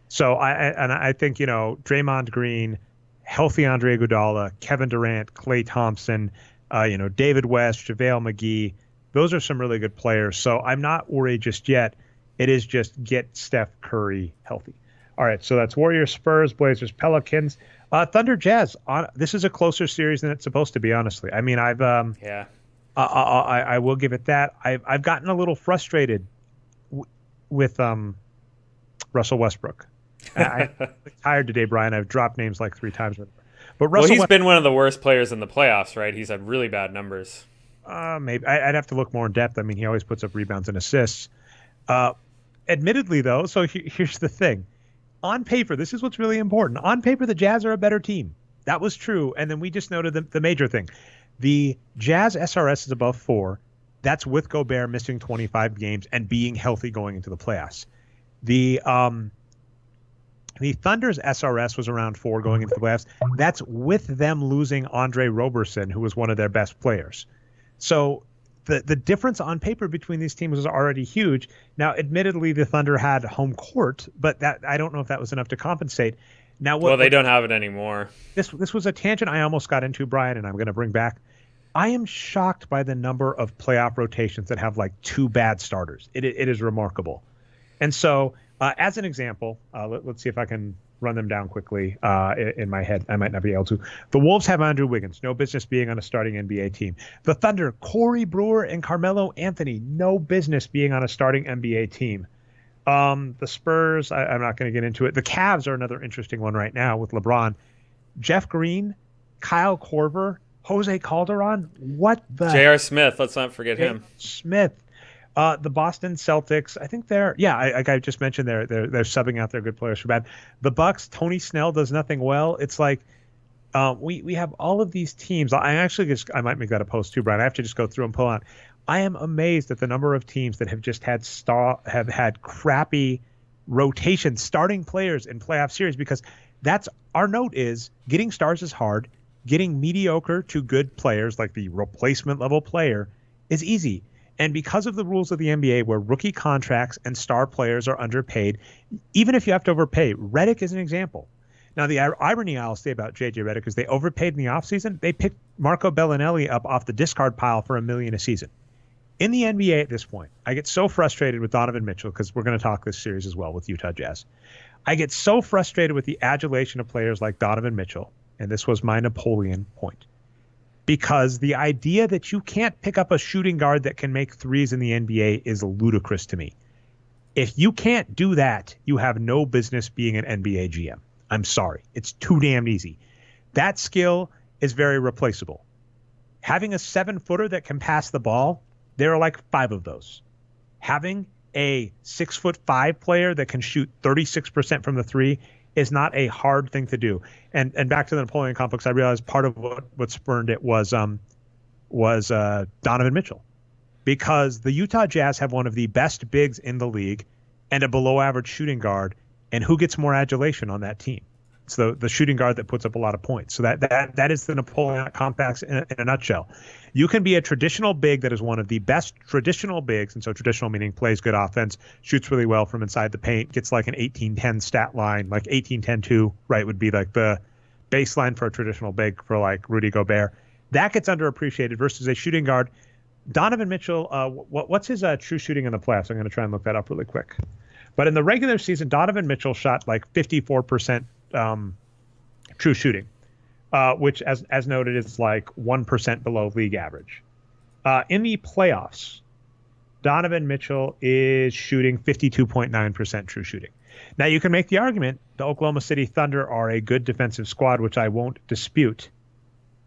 Speaker 1: So I think, Draymond Green, healthy Andre Iguodala, Kevin Durant, Klay Thompson, David West, JaVale McGee, those are some really good players. So I'm not worried just yet. It is just get Steph Curry healthy. All right, so that's Warriors, Spurs, Blazers, Pelicans, Thunder, Jazz. This is a closer series than it's supposed to be, honestly. I mean, I will give it that. I've gotten a little frustrated with Russell Westbrook. I'm tired today, Brian. I've dropped names like 3 times. But
Speaker 2: he's been one of the worst players in the playoffs, right? He's had really bad numbers.
Speaker 1: Maybe I'd have to look more in depth. I mean, he always puts up rebounds and assists. Admittedly, though, so here's the thing. On paper, this is what's really important. On paper, the Jazz are a better team. That was true. And then we just noted the major thing. The Jazz SRS is above 4. That's with Gobert missing 25 games and being healthy going into the playoffs. The Thunder's SRS was around 4 going into the playoffs. That's with them losing Andre Roberson, who was one of their best players. So the difference on paper between these teams was already huge. Now, admittedly, the Thunder had home court, but that I don't know if that was enough to compensate. Now,
Speaker 2: they don't have it anymore.
Speaker 1: This was a tangent I almost got into, Brian, and I'm going to bring back. I am shocked by the number of playoff rotations that have like 2 bad starters. It is remarkable. And so, as an example, let's see if I can run them down quickly in my head. I might not be able to. The Wolves have Andrew Wiggins, no business being on a starting NBA team. The Thunder, Corey Brewer and Carmelo Anthony, no business being on a starting NBA team. The Spurs, I'm not going to get into it. The Cavs are another interesting one right now with LeBron. Jeff Green, Kyle Korver, Jose Calderon. What the?
Speaker 2: J.R. Smith, let's not forget him.
Speaker 1: Smith. The Boston Celtics, I think like I just mentioned, they're subbing out their good players for bad. The Bucks, Tony Snell does nothing well. It's like we have all of these teams. I might make that a post too, Brian. I have to just go through and pull out. I am amazed at the number of teams that have just have had crappy rotation starting players in playoff series, because that's our note is getting stars is hard. Getting mediocre to good players, like the replacement level player, is easy. And because of the rules of the NBA where rookie contracts and star players are underpaid, even if you have to overpay, Redick is an example. Now, the irony I'll say about J.J. Redick is they overpaid in the offseason. They picked Marco Bellinelli up off the discard pile for $1 million a season. In the NBA at this point, I get so frustrated with Donovan Mitchell, because we're going to talk this series as well with Utah Jazz. I get so frustrated with the adulation of players like Donovan Mitchell, and this was my Napoleon point. Because the idea that you can't pick up a shooting guard that can make threes in the NBA is ludicrous to me. If you can't do that, you have no business being an NBA GM. I'm sorry. It's too damn easy. That skill is very replaceable. Having a 7-footer that can pass the ball, there are like 5 of those. Having a 6'5" player that can shoot 36% from the 3 is not a hard thing to do. And back to the Napoleon complex, I realized part of what spurned it was Donovan Mitchell, because the Utah Jazz have one of the best bigs in the league, and a below average shooting guard, and who gets more adulation on that team? It's the shooting guard that puts up a lot of points. So that is the Napoleon complex in a nutshell. You can be a traditional big that is one of the best traditional bigs, and so traditional meaning plays good offense, shoots really well from inside the paint, gets like an 18-10 stat line, like 18-10-2, right, would be like the baseline for a traditional big for like Rudy Gobert. That gets underappreciated versus a shooting guard. Donovan Mitchell, what's his true shooting in the playoffs? I'm going to try and look that up really quick. But in the regular season, Donovan Mitchell shot like 54% true shooting, which, as noted, is like 1% below league average. In the playoffs, Donovan Mitchell is shooting 52.9% true shooting. Now, you can make the argument the Oklahoma City Thunder are a good defensive squad, which I won't dispute.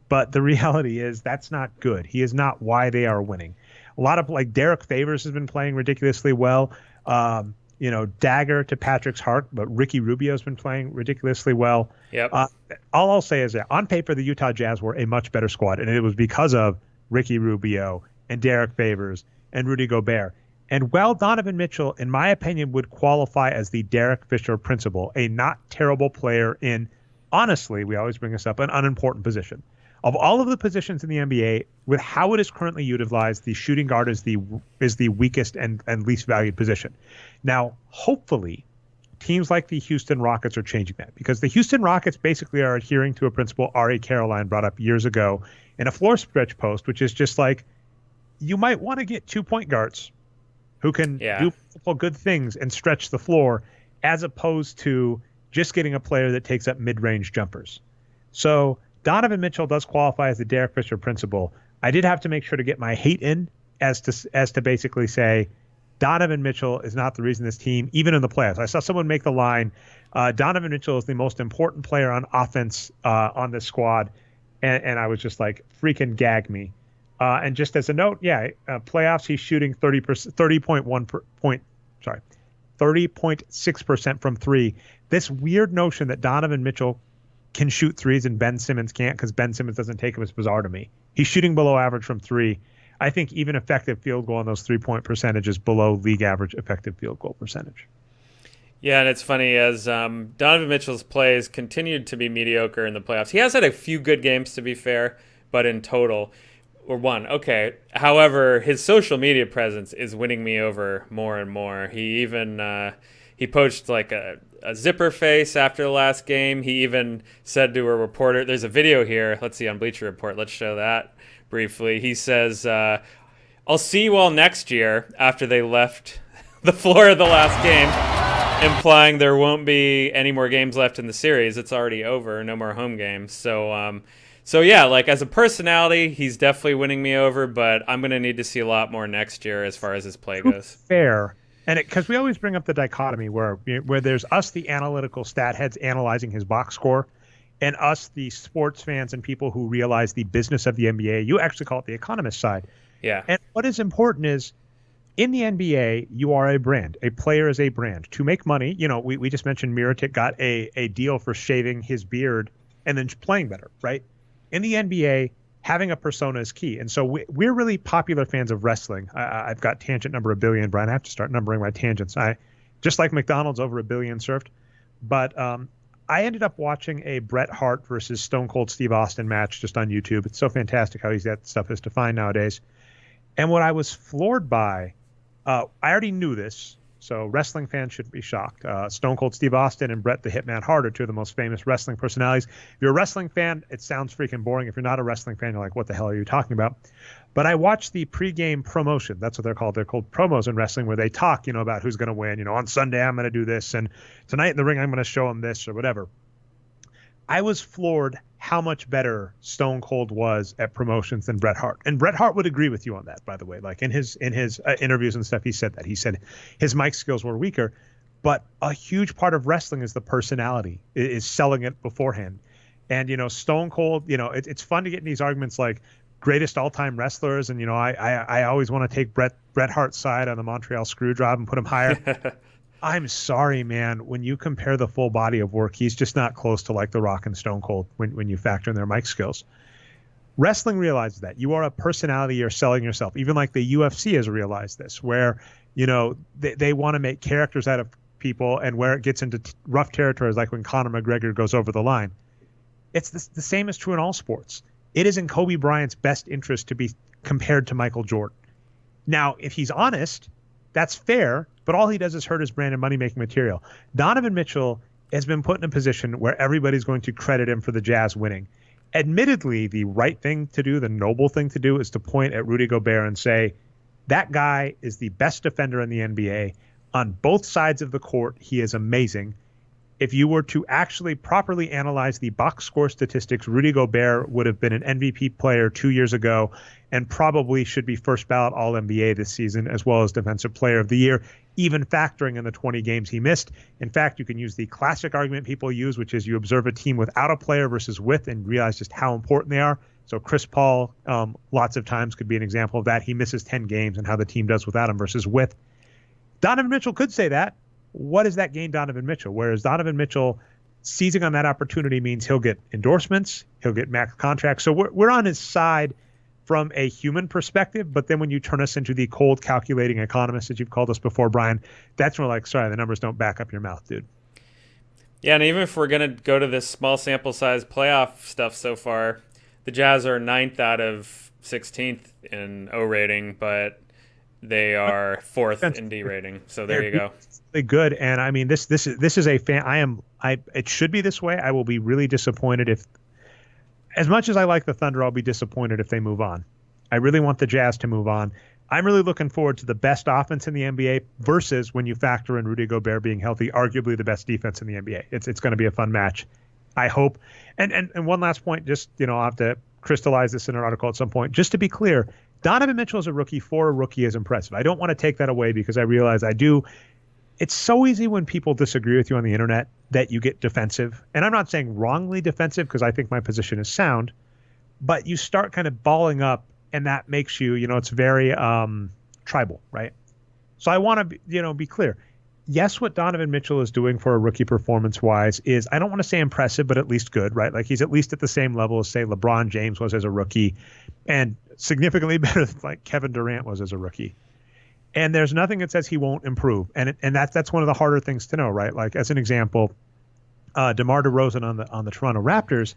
Speaker 1: But the reality is that's not good. He is not why they are winning. A lot of like Derek Favors has been playing ridiculously well. Dagger to Patrick's heart, but Ricky Rubio's been playing ridiculously well.
Speaker 2: Yep.
Speaker 1: All I'll say is that on paper, the Utah Jazz were a much better squad, and it was because of Ricky Rubio and Derek Favors and Rudy Gobert. And while Donovan Mitchell, in my opinion, would qualify as the Derek Fisher principle, a not terrible player in, honestly, we always bring this up, an unimportant position. Of all of the positions in the NBA, with how it is currently utilized, the shooting guard is the weakest and least valued position. Now, hopefully, teams like the Houston Rockets are changing that, because the Houston Rockets basically are adhering to a principle Ari Caroline brought up years ago in a floor stretch post, which is just like, you might want to get 2-point guards who can do multiple good things and stretch the floor, as opposed to just getting a player that takes up mid-range jumpers. So Donovan Mitchell does qualify as the Derek Fisher principle. I did have to make sure to get my hate in as to basically say Donovan Mitchell is not the reason this team, even in the playoffs. I saw someone make the line, Donovan Mitchell is the most important player on offense on this squad, and I was just like, freaking gag me. And just as a note, playoffs he's shooting 30.6% from three. This weird notion that Donovan Mitchell can shoot threes and Ben Simmons can't because Ben Simmons doesn't take them is bizarre to me. He's shooting below average from three. I think even effective field goal on those 3-point percentages below league average effective field goal percentage.
Speaker 2: Yeah, and it's funny, as Donovan Mitchell's plays continued to be mediocre in the playoffs. He has had a few good games, to be fair, but in total, or one, okay. However, his social media presence is winning me over more and more. He even he posted like a zipper face after the last game. He even said to a reporter, there's a video here, let's see, on Bleacher Report, let's show that briefly. He says, I'll see you all next year, after they left the floor of the last game, implying there won't be any more games left in the series. It's already over, no more home games. So yeah, like as a personality, he's definitely winning me over, but I'm going to need to see a lot more next year as far as his play goes.
Speaker 1: Fair. And because we always bring up the dichotomy where there's us, the analytical stat heads, analyzing his box score, and us, the sports fans and people who realize the business of the NBA. You actually call it the economist side.
Speaker 2: Yeah.
Speaker 1: And what is important is, in the NBA, you are a brand. A player is a brand. To make money, we just mentioned Mirotic got a deal for shaving his beard and then playing better, right? In the NBA, having a persona is key. And so we're really popular fans of wrestling. I've got tangent number 1 billion, Brian. I have to start numbering my tangents. Just like McDonald's, over 1 billion served. But I ended up watching a Bret Hart versus Stone Cold Steve Austin match just on YouTube. It's so fantastic how easy that stuff is to find nowadays. And what I was floored by, I already knew this, so wrestling fans shouldn't be shocked. Stone Cold Steve Austin and Bret the Hitman Hart are two of the most famous wrestling personalities. If you're a wrestling fan, it sounds freaking boring. If you're not a wrestling fan, you're like, what the hell are you talking about? But I watched the pregame promotion. That's what they're called. They're called promos in wrestling, where they talk, about who's going to win. On Sunday, I'm going to do this, and tonight in the ring, I'm going to show them this or whatever. I was floored how much better Stone Cold was at promotions than Bret Hart. And Bret Hart would agree with you on that, by the way. Like in his interviews and stuff, he said that. He said his mic skills were weaker. But a huge part of wrestling is the personality, is selling it beforehand. And, Stone Cold, it's fun to get in these arguments like greatest all-time wrestlers. And, I always want to take Bret Hart's side on the Montreal Screwjob and put him higher. I'm sorry, man. When you compare the full body of work, he's just not close to like The Rock and Stone Cold when you factor in their mic skills. Wrestling realizes that. You are a personality, you're selling yourself. Even like the UFC has realized this, where They want to make characters out of people, and where it gets into rough territories, like when Conor McGregor goes over the line. It's the same is true in all sports. It is in Kobe Bryant's best interest to be compared to Michael Jordan. Now, if he's honest, that's fair, but all he does is hurt his brand and money-making material. Donovan Mitchell has been put in a position where everybody's going to credit him for the Jazz winning. Admittedly, the right thing to do, the noble thing to do, is to point at Rudy Gobert and say, that guy is the best defender in the NBA. On both sides of the court, he is amazing. If you were to actually properly analyze the box score statistics, Rudy Gobert would have been an MVP player 2 years ago and probably should be first ballot All-NBA this season, as well as Defensive Player of the Year, even factoring in the 20 games he missed. In fact, you can use the classic argument people use, which is you observe a team without a player versus with and realize just how important they are. So Chris Paul, lots of times could be an example of that. He misses 10 games and how the team does without him versus with. Donovan Mitchell could say that. What does that gain Donovan Mitchell? Whereas Donovan Mitchell seizing on that opportunity means he'll get endorsements, he'll get max contracts. So we're on his side from a human perspective, but then when you turn us into the cold calculating economists that you've called us before, Brian, that's when we're like, sorry, the numbers don't back up your mouth, dude.
Speaker 2: Yeah, and even if we're going to go to this small sample size playoff stuff so far, the Jazz are 9th out of 16th in O rating, but they are 4th in D rating. So there you go.
Speaker 1: Good. And I mean, this is a fan. It should be this way. I will be really disappointed if, as much as I like the Thunder, I'll be disappointed if they move on. I really want the Jazz to move on. I'm really looking forward to the best offense in the NBA versus, when you factor in Rudy Gobert being healthy, arguably the best defense in the NBA. It's going to be a fun match, I hope. And one last point, just, I'll have to crystallize this in an article at some point. Just to be clear, Donovan Mitchell as a rookie for a rookie is impressive. I don't want to take that away because I realize I do. It's so easy when people disagree with you on the internet that you get defensive. And I'm not saying wrongly defensive because I think my position is sound, but you start kind of balling up and that makes you, it's very tribal, right? So I want to, be clear. Yes, what Donovan Mitchell is doing for a rookie performance-wise is, I don't want to say impressive, but at least good, right? Like he's at least at the same level as, say, LeBron James was as a rookie and significantly better than like Kevin Durant was as a rookie. And there's nothing that says he won't improve. And that's one of the harder things to know, right? Like as an example, DeMar DeRozan on the Toronto Raptors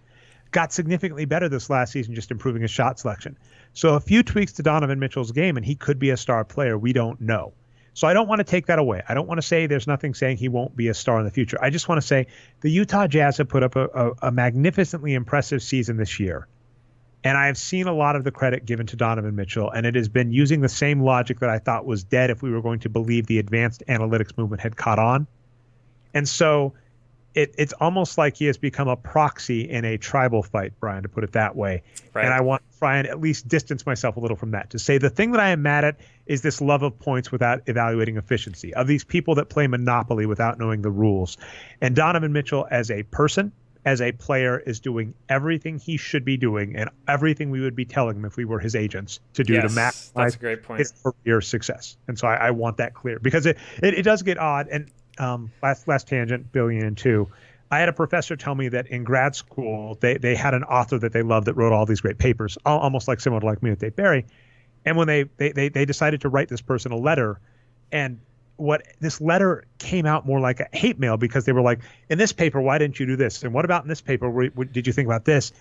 Speaker 1: got significantly better this last season, just improving his shot selection. So a few tweaks to Donovan Mitchell's game and he could be a star player. We don't know. So I don't want to take that away. I don't want to say there's nothing saying he won't be a star in the future. I just want to say the Utah Jazz have put up a magnificently impressive season this year. And I have seen a lot of the credit given to Donovan Mitchell, and it has been using the same logic that I thought was dead if we were going to believe the advanced analytics movement had caught on. And so it's almost like he has become a proxy in a tribal fight, Brian, to put it that way. Right. And I want to try and at least distance myself a little from that, to say the thing that I am mad at is this love of points without evaluating efficiency, of these people that play Monopoly without knowing the rules. And Donovan Mitchell as a person, as a player, is doing everything he should be doing and everything we would be telling him if we were his agents to do to maximize
Speaker 2: that's a great point.
Speaker 1: His career success. And so I want that clear because it does get odd. And last tangent, billion and two. I had a professor tell me that in grad school, they had an author that they loved that wrote all these great papers, almost like similar to like me with Dave Barry. And when they decided to write this person a letter, and what this letter came out more like a hate mail because they were like, in this paper, why didn't you do this? And what about in this paper? What did you think about this?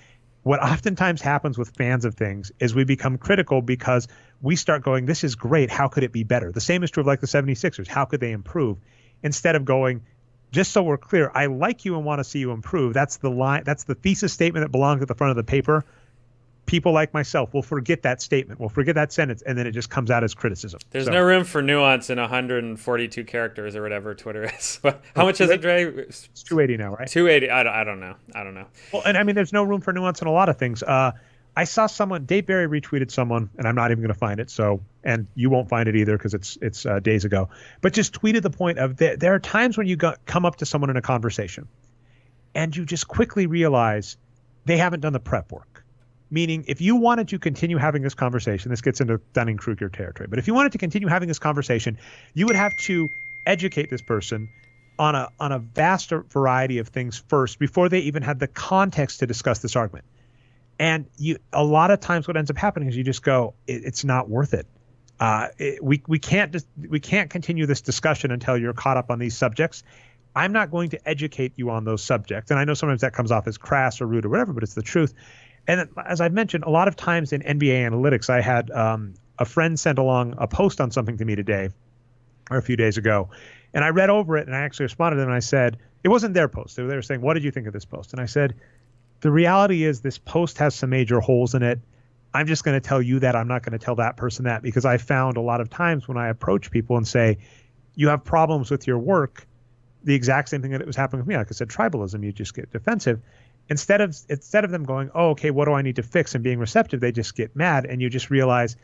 Speaker 1: What oftentimes happens with fans of things is we become critical because we start going, this is great. How could it be better? The same is true of like the 76ers. How could they improve? Instead of going, just so we're clear, I like you and want to see you improve. That's the line. That's the thesis statement that belongs at the front of the paper. People like myself will forget that statement. We'll forget that sentence, and then it just comes out as criticism.
Speaker 2: There's no room for nuance in 142 characters or whatever Twitter is. How much is it, Dre?
Speaker 1: It's 280 now, right?
Speaker 2: 280. I don't know.
Speaker 1: Well, and I mean, there's no room for nuance in a lot of things. I saw someone, Dave Barry retweeted someone, and I'm not even going to find it. So, and you won't find it either because it's days ago. But just tweeted the point of there are times when you come up to someone in a conversation, and you just quickly realize they haven't done the prep work. Meaning, if you wanted to continue having this conversation, this gets into Dunning-Kruger territory, but if you wanted to continue having this conversation, you would have to educate this person on a vast variety of things first before they even had the context to discuss this argument. And a lot of times what ends up happening is you just go, it's not worth it. We can't continue this discussion until you're caught up on these subjects. I'm not going to educate you on those subjects. And I know sometimes that comes off as crass or rude or whatever, but it's the truth. And as I've mentioned, a lot of times in NBA analytics, I had a friend sent along a post on something to me today or a few days ago. And I read over it and I actually responded to them and I said, it wasn't their post. They were saying, what did you think of this post? And I said, the reality is this post has some major holes in it. I'm just going to tell you that. I'm not going to tell that person that, because I found a lot of times when I approach people and say, you have problems with your work, the exact same thing that it was happening with me. Like I said, tribalism, you just get defensive. Instead of them going, oh, okay, what do I need to fix, and being receptive, they just get mad. And you just realize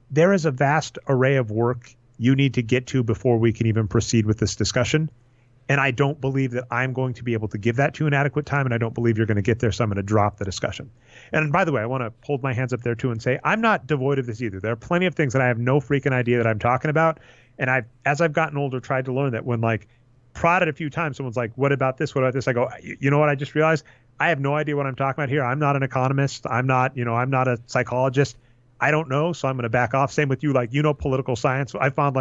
Speaker 1: there is a vast array of work you need to get to before we can even proceed with this discussion. And I don't believe that I'm going to be able to give that to you in adequate time. And I don't believe you're going to get there. So I'm going to drop the discussion. And by the way, I want to hold my hands up there too and say, I'm not devoid of this either. There are plenty of things that I have no freaking idea that I'm talking about. And as I've gotten older, tried to learn that when prodded a few times, someone's like, what about this? What about this? I go, you know what? I just realized I have no idea what I'm talking about here. I'm not an economist. I'm not a psychologist. I don't know. So I'm going to back off. Same with you. Political science. I found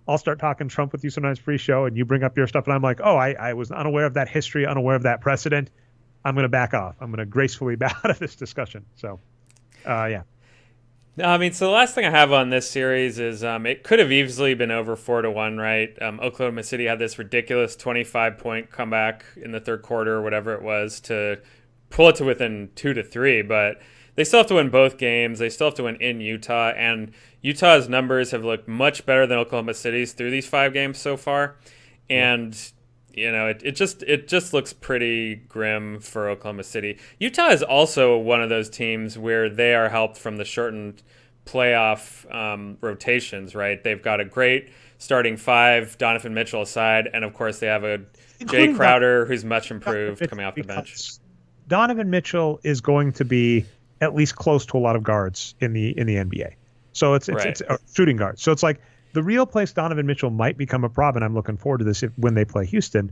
Speaker 1: I'll start talking Trump with you sometimes pre-show and you bring up your stuff and I'm like, oh, I was unaware of that history, unaware of that precedent. I'm going to back off. I'm going to gracefully back out of this discussion. So, yeah.
Speaker 2: No, I mean, so the last thing I have on this series is it could have easily been over 4-1, right? Oklahoma City had this ridiculous 25-point comeback in the third quarter or whatever it was to pull it to within 2-3, but they still have to win both games. They still have to win in Utah, and Utah's numbers have looked much better than Oklahoma City's through these 5 games so far. And it just looks pretty grim for Oklahoma City. Utah is also one of those teams where they are helped from the shortened playoff rotations, right? They've got a great starting 5, Donovan Mitchell aside, and of course they have a Jay Crowder who's much improved coming off the bench.
Speaker 1: Donovan Mitchell is going to be at least close to a lot of guards in the NBA. So it's shooting guards. So it's like the real place Donovan Mitchell might become a problem, and I'm looking forward to this when they play Houston,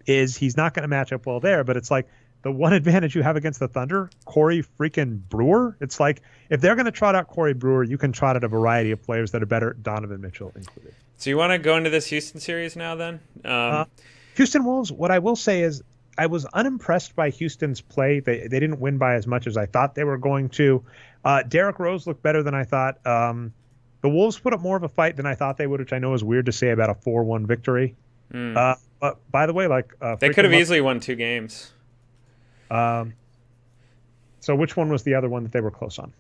Speaker 1: is he's not going to match up well there. But it's like the one advantage you have against the Thunder, Corey freaking Brewer. It's like if they're going to trot out Corey Brewer, you can trot out a variety of players that are better, Donovan Mitchell included.
Speaker 2: So you want to go into this Houston series now then?
Speaker 1: Houston Wolves, what I will say is I was unimpressed by Houston's play. They didn't win by as much as I thought they were going to. Derrick Rose looked better than I thought. The Wolves put up more of a fight than I thought they would, which I know is weird to say about a 4-1 victory. But by the way,
Speaker 2: they could have easily won 2 games.
Speaker 1: So which one was the other one that they were close on?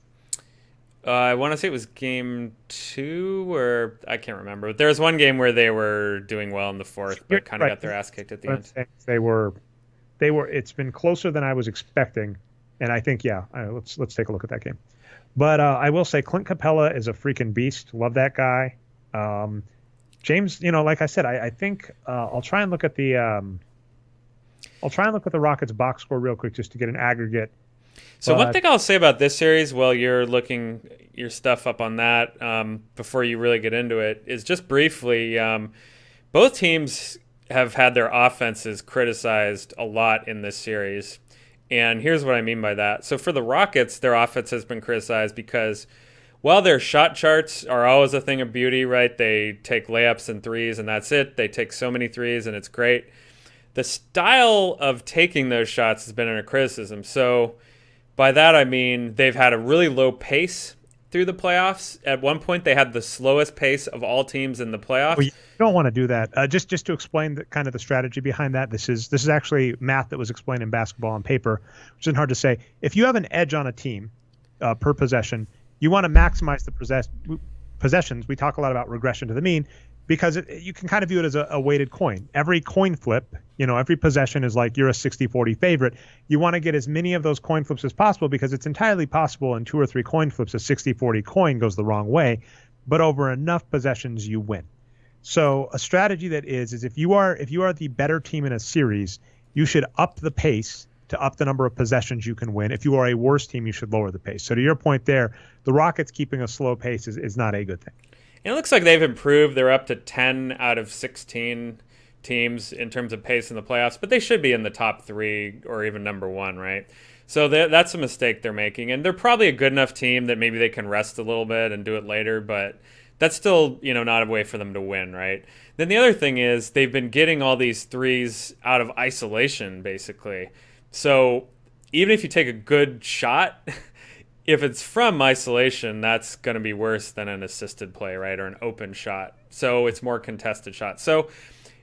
Speaker 2: I want to say it was game 2, or I can't remember. But there was one game where they were doing well in the fourth, but kind of got their ass kicked at the end.
Speaker 1: They were. It's been closer than I was expecting, and I think let's take a look at that game. But I will say Clint Capella is a freaking beast. Love that guy. James, like I said, I think I'll try and look at the Rockets box score real quick just to get an aggregate.
Speaker 2: So one thing I'll say about this series, while you're looking your stuff up on that before you really get into it, is just briefly, both teams have had their offenses criticized a lot in this series. And here's what I mean by that. So for the Rockets, their offense has been criticized because while their shot charts are always a thing of beauty, right? They take layups and threes and that's it. They take so many threes and it's great. The style of taking those shots has been under criticism. So by that, I mean they've had a really low pace through the playoffs. At one point, they had the slowest pace of all teams in the playoffs.
Speaker 1: Well, you don't want to do that. Just to explain the strategy behind that, this is actually math that was explained in basketball on paper, which isn't hard to say. If you have an edge on a team per possession, you want to maximize the possessions. We talk a lot about regression to the mean because you can kind of view it as a weighted coin. Every coin flip, every possession is like you're a 60-40 favorite. You want to get as many of those coin flips as possible because it's entirely possible in 2 or 3 coin flips, a 60-40 coin goes the wrong way, but over enough possessions, you win. So a strategy that is if you are the better team in a series, you should up the pace to up the number of possessions you can win. If you are a worse team, you should lower the pace. So to your point there, the Rockets keeping a slow pace is not a good thing.
Speaker 2: And it looks like they've improved. They're up to 10 out of 16 teams in terms of pace in the playoffs, but they should be in the top 3 or even number 1, right? So that's a mistake they're making. And they're probably a good enough team that maybe they can rest a little bit and do it later, but that's still, not a way for them to win, right? Then the other thing is they've been getting all these threes out of isolation, basically. So even if you take a good shot, if it's from isolation, that's going to be worse than an assisted play, right? Or an open shot. So it's more contested shots. So,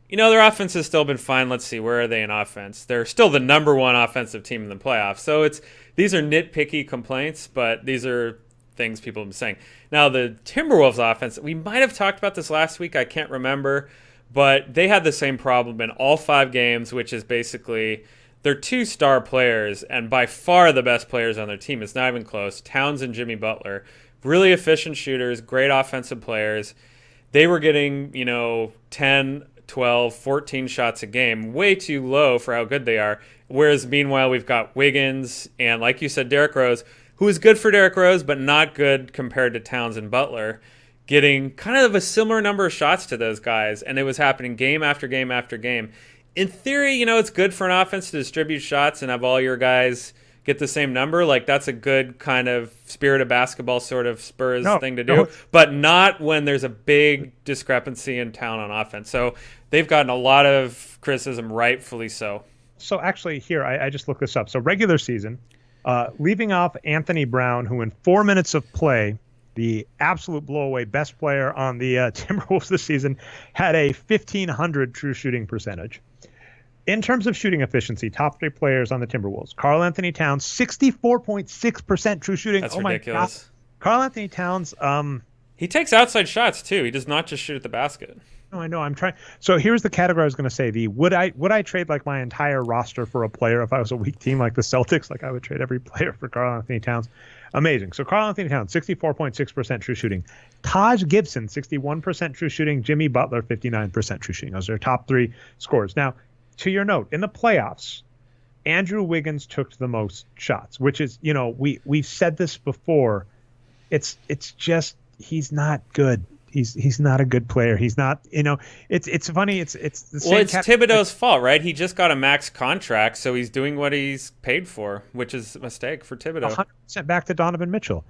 Speaker 2: their offense has still been fine. Let's see, where are they in offense? They're still the number one offensive team in the playoffs. So these are nitpicky complaints, but these are things people have been saying. Now, the Timberwolves offense, we might have talked about this last week. I can't remember. But they had the same problem in all 5 games, which is basically they're 2 star players, and by far the best players on their team. It's not even close. Towns and Jimmy Butler, really efficient shooters, great offensive players. They were getting, 10, 12, 14 shots a game, way too low for how good they are. Whereas meanwhile, we've got Wiggins and, like you said, Derrick Rose, who is good for Derrick Rose, but not good compared to Towns and Butler, getting kind of a similar number of shots to those guys. And it was happening game after game after game. In theory, it's good for an offense to distribute shots and have all your guys get the same number. Like, that's a good kind of spirit of basketball sort of Spurs thing to do. But not when there's a big discrepancy in town on offense. So they've gotten a lot of criticism, rightfully so.
Speaker 1: So actually here, I just looked this up. So regular season, leaving off Anthony Brown, who in 4 minutes of play, the absolute blowaway best player on the Timberwolves this season, had a 1,500 true shooting percentage. In terms of shooting efficiency, top 3 players on the Timberwolves. Karl Anthony Towns, 64.6% true shooting.
Speaker 2: That's ridiculous.
Speaker 1: Karl Anthony Towns.
Speaker 2: He takes outside shots, too. He does not just shoot at the basket.
Speaker 1: No, I know. I'm trying. So here's the category I was going to say. Would I trade like my entire roster for a player if I was a weak team like the Celtics? Like I would trade every player for Karl Anthony Towns. Amazing. So Karl Anthony Towns, 64.6% true shooting. Taj Gibson, 61% true shooting. Jimmy Butler, 59% true shooting. Those are top 3 scores. Now, to your note, in the playoffs, Andrew Wiggins took the most shots, which is, we've said this before. It's just he's not good. He's not a good player. He's not, it's funny. It's the same.
Speaker 2: Well, it's Thibodeau's fault, right? He just got a max contract, so he's doing what he's paid for, which is a mistake for Thibodeau.
Speaker 1: 100% back to Donovan Mitchell.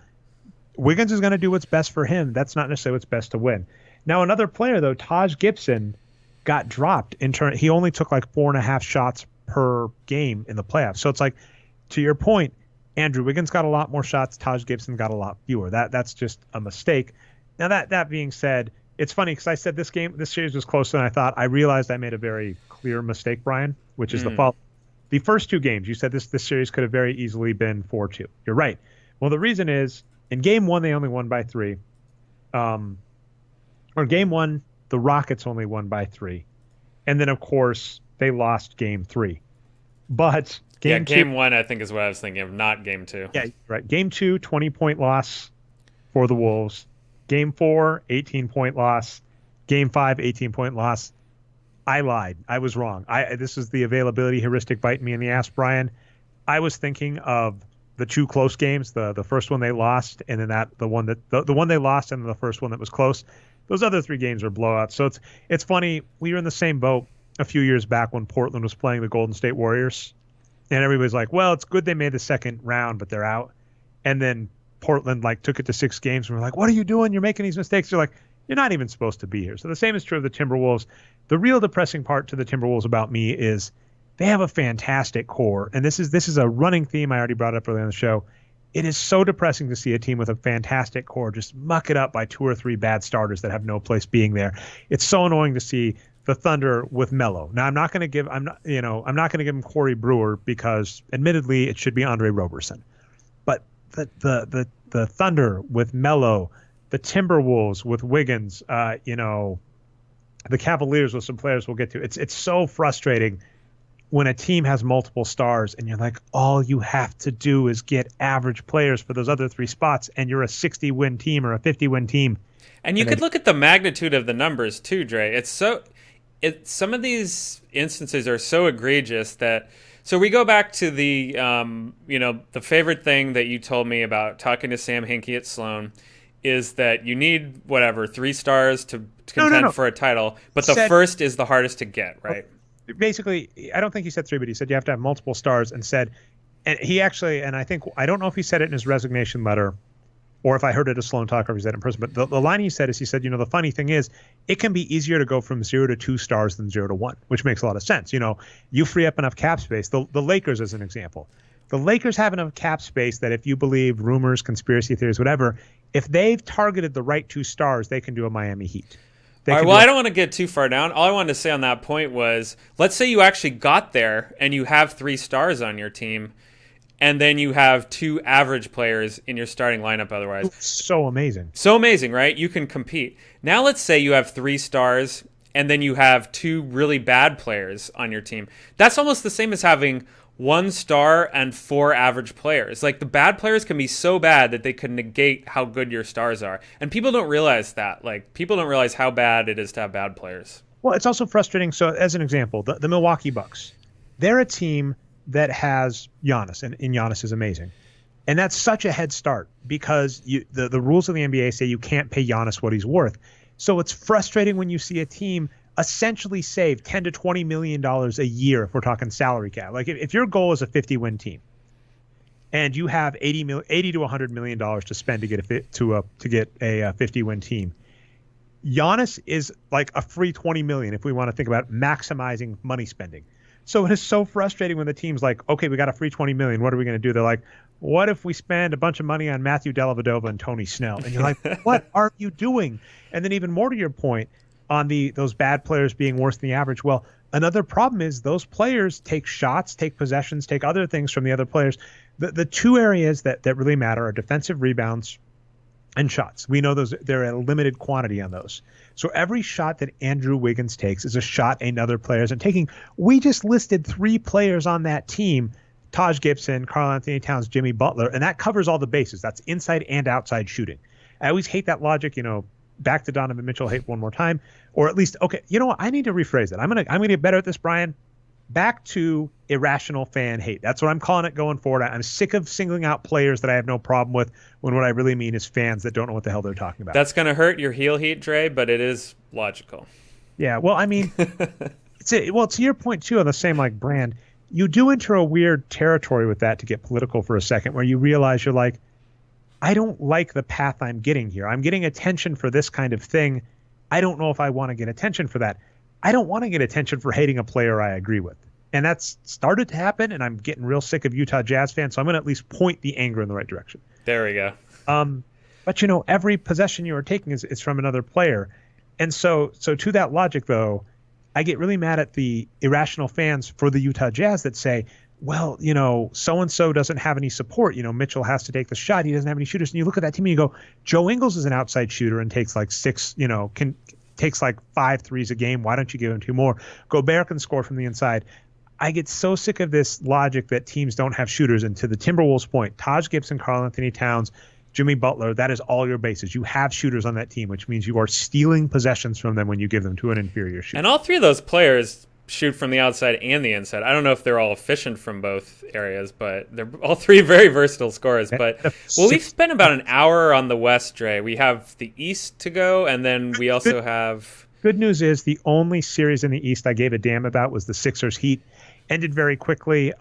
Speaker 1: Wiggins is going to do what's best for him. That's not necessarily what's best to win. Now, another player, though, Taj Gibson, got dropped in turn. He only took like 4.5 shots per game in the playoffs. So it's like, to your point, Andrew Wiggins got a lot more shots. Taj Gibson got a lot fewer. That's just a mistake. Now that being said, it's funny because I said this series was closer than I thought. I realized I made a very clear mistake, Brian, which is the fault. The first 2 games, you said this series could have very easily been 4-2. You're right. Well, the reason is in game 1 they only won by 3. Or game 1. The Rockets only won by 3. And then, of course, they lost game 3. But game
Speaker 2: 1, I think, is what I was thinking of, not game 2.
Speaker 1: Yeah, right. Game 2, 20-point loss for the Wolves. Game 4, 18-point loss. Game 5, 18-point loss. I lied. I was wrong. This is the availability heuristic biting me in the ass, Brian. I was thinking of the 2 close games, the first one they lost, and then the one they lost, and then the first one that was close. Those other 3 games are blowouts. So it's funny. We were in the same boat a few years back when Portland was playing the Golden State Warriors. And everybody's like, well, it's good they made the second round, but they're out. And then Portland took it to 6 games. And we're like, what are you doing? You're making these mistakes. You're like, you're not even supposed to be here. So the same is true of the Timberwolves. The real depressing part to the Timberwolves about me is they have a fantastic core. And this is a running theme I already brought up earlier in the show. It is so depressing to see a team with a fantastic core just muck it up by 2 or 3 bad starters that have no place being there. It's so annoying to see the Thunder with Melo. Now I'm not going to give him Corey Brewer because admittedly it should be Andre Roberson. But the Thunder with Melo, the Timberwolves with Wiggins, the Cavaliers with some players we'll get to. It's so frustrating when a team has multiple stars and you're like, all you have to do is get average players for those other 3 spots and you're a 60-win team or a 50-win team.
Speaker 2: And you could look at the magnitude of the numbers too, Dre. Some of these instances are so egregious that, so we go back to the, the favorite thing that you told me about talking to Sam Hinkie at Sloan is that you need 3 stars to contend for a title, but the first is the hardest to get, right?
Speaker 1: Basically, I don't think he said 3, but he said you have to have multiple stars, and he actually, and I don't know if he said it in his resignation letter, or if I heard it as Sloan Tucker, he said it in person. But the line he said is, he said, the funny thing is, it can be easier to go from 0 to 2 stars than 0 to 1, which makes a lot of sense. You free up enough cap space. The Lakers, as an example, the Lakers have enough cap space that if you believe rumors, conspiracy theories, whatever, if they've targeted the right 2 stars, they can do a Miami Heat.
Speaker 2: All right, well, I don't want to get too far down. All I wanted to say on that point was, let's say you actually got there and you have 3 stars on your team, and then you have 2 average players in your starting lineup otherwise.
Speaker 1: So amazing.
Speaker 2: So amazing, right? You can compete. Now let's say you have 3 stars and then you have 2 really bad players on your team. That's almost the same as having 1 star and 4 average players. Like, the bad players can be so bad that they could negate how good your stars are. And people don't realize that. Like, people don't realize how bad it is to have bad players.
Speaker 1: Well, it's also frustrating. So, as an example, the Milwaukee Bucks, they're a team that has Giannis, and Giannis is amazing. And that's such a head start because the rules of the NBA say you can't pay Giannis what he's worth. So it's frustrating when you see a team essentially save $10 to $20 million a year if we're talking salary cap. Like, if your goal is a 50-win team and you have $80 to $100 million to spend to get a 50-win team, Giannis is like a free $20 million if we want to think about maximizing money spending. So it is so frustrating when the team's like, okay, we got a free $20 million. What are we going to do? They're like, what if we spend a bunch of money on Matthew Dellavedova and Tony Snell? And you're like, what are you doing? And then even more to your point on those bad players being worse than the average. Well, another problem is those players take shots, take possessions, take other things from the other players. The 2 areas that really matter are defensive rebounds and shots. We know they're a limited quantity on those. So every shot that Andrew Wiggins takes is a shot another player isn't taking. We just listed 3 players on that team: Taj Gibson, Karl Anthony Towns, Jimmy Butler, and that covers all the bases. That's inside and outside shooting. I always hate that logic, back to Donovan Mitchell hate one more time, or at least, okay, you know what? I need to rephrase it. I'm gonna get better at this, Brian. Back to irrational fan hate. That's what I'm calling it going forward. I'm sick of singling out players that I have no problem with when what I really mean is fans that don't know what the hell they're talking about.
Speaker 2: That's going to hurt your heel heat, Dre, but it is logical.
Speaker 1: Yeah, well, I mean, to your point, too, on the same brand, you do enter a weird territory with that, to get political for a second, where you realize you're like, I don't like the path I'm getting here. I'm getting attention for this kind of thing. I don't know if I want to get attention for that. I don't want to get attention for hating a player I agree with. And that's started to happen, and I'm getting real sick of Utah Jazz fans, so I'm going to at least point the anger in the right direction.
Speaker 2: There we go.
Speaker 1: But, every possession you are taking is from another player. And so to that logic, though, I get really mad at the irrational fans for the Utah Jazz that say, well, so-and-so doesn't have any support. Mitchell has to take the shot. He doesn't have any shooters. And you look at that team and you go, Joe Ingles is an outside shooter and takes like 6, takes like 5 threes a game. Why don't you give him 2 more? Gobert can score from the inside. I get so sick of this logic that teams don't have shooters. And to the Timberwolves' point, Taj Gibson, Karl Anthony Towns, Jimmy Butler, that is all your bases. You have shooters on that team, which means you are stealing possessions from them when you give them to an inferior shooter.
Speaker 2: And all 3 of those players shoot from the outside and the inside. I don't know if they're all efficient from both areas, but they're all 3 very versatile scorers. But we've spent about an hour on the West, Dre. We have the East to go, and then we also have...
Speaker 1: Good news is the only series in the East I gave a damn about was the Sixers Heat. Ended very quickly.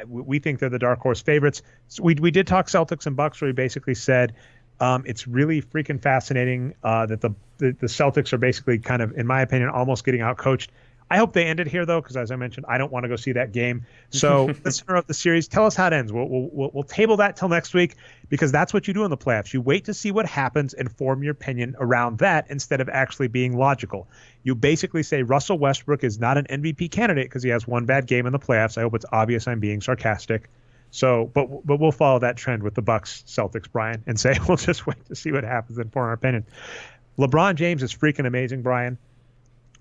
Speaker 1: We think they're the dark horse favorites. So we did talk Celtics and Bucks, where we basically said it's really freaking fascinating that the Celtics are basically kind of, in my opinion, almost getting outcoached. I hope they ended here, though, because as I mentioned, I don't want to go see that game. So listener of the series, tell us how it ends. We'll table that till next week, because that's what you do in the playoffs. You wait to see what happens and form your opinion around that instead of actually being logical. You basically say Russell Westbrook is not an MVP candidate because he has 1 bad game in the playoffs. I hope it's obvious I'm being sarcastic. So, but we'll follow that trend with the Bucks Celtics, Brian, and say we'll just wait to see what happens and form our opinion. LeBron James is freaking amazing, Brian.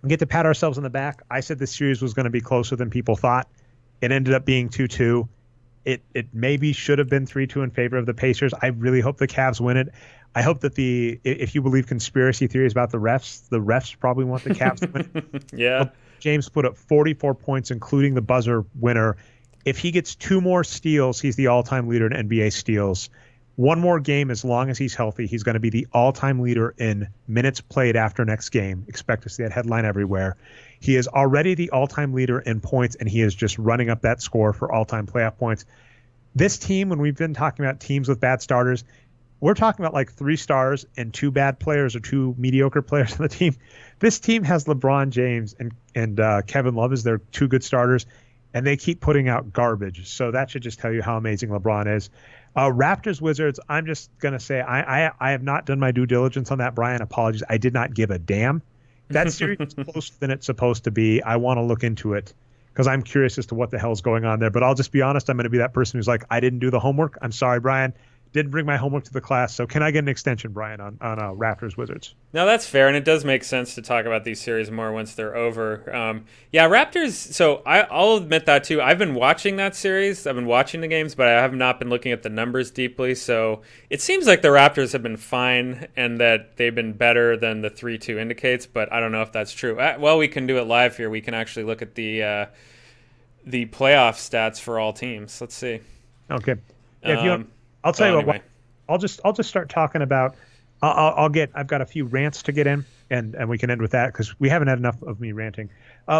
Speaker 1: We get to pat ourselves on the back. I said this series was going to be closer than people thought. It ended up being 2-2. It maybe should have been 3-2 in favor of the Pacers. I really hope the Cavs win it. I hope that if you believe conspiracy theories about the refs probably want the Cavs to win it.
Speaker 2: Yeah.
Speaker 1: James put up 44 points, including the buzzer winner. If he gets 2 more steals, he's the all-time leader in NBA steals. 1 more game, as long as he's healthy, he's going to be the all-time leader in minutes played after next game. Expect to see that headline everywhere. He is already the all-time leader in points, and he is just running up that score for all-time playoff points. This team, when we've been talking about teams with bad starters, we're talking about like 3 stars and 2 bad players or 2 mediocre players on the team. This team has LeBron James and Kevin Love as their 2 good starters, and they keep putting out garbage. So that should just tell you how amazing LeBron is. Raptors Wizards, I'm just going to say I have not done my due diligence on that, Brian. Apologies. I did not give a damn. That series is closer than it's supposed to be. I want to look into it because I'm curious as to what the hell's going on there. But I'll just be honest. I'm going to be that person who's like, I didn't do the homework. I'm sorry, Brian. Didn't bring my homework to the class. So can I get an extension, Brian, on Raptors Wizards?
Speaker 2: No, that's fair, and it does make sense to talk about these series more once they're over. Yeah, Raptors. So I'll admit that too. I've been watching that series. I've been watching the games, but I have not been looking at the numbers deeply. So it seems like the Raptors have been fine and that they've been better than the 3-2 indicates. But I don't know if that's true. Well, we can do it live here. We can actually look at the playoff stats for all teams. Let's see.
Speaker 1: Okay. Yeah, I'll tell you
Speaker 2: anyway.
Speaker 1: what. I'll just start talking about. I've got a few rants to get in, and we can end with that because we haven't had enough of me ranting.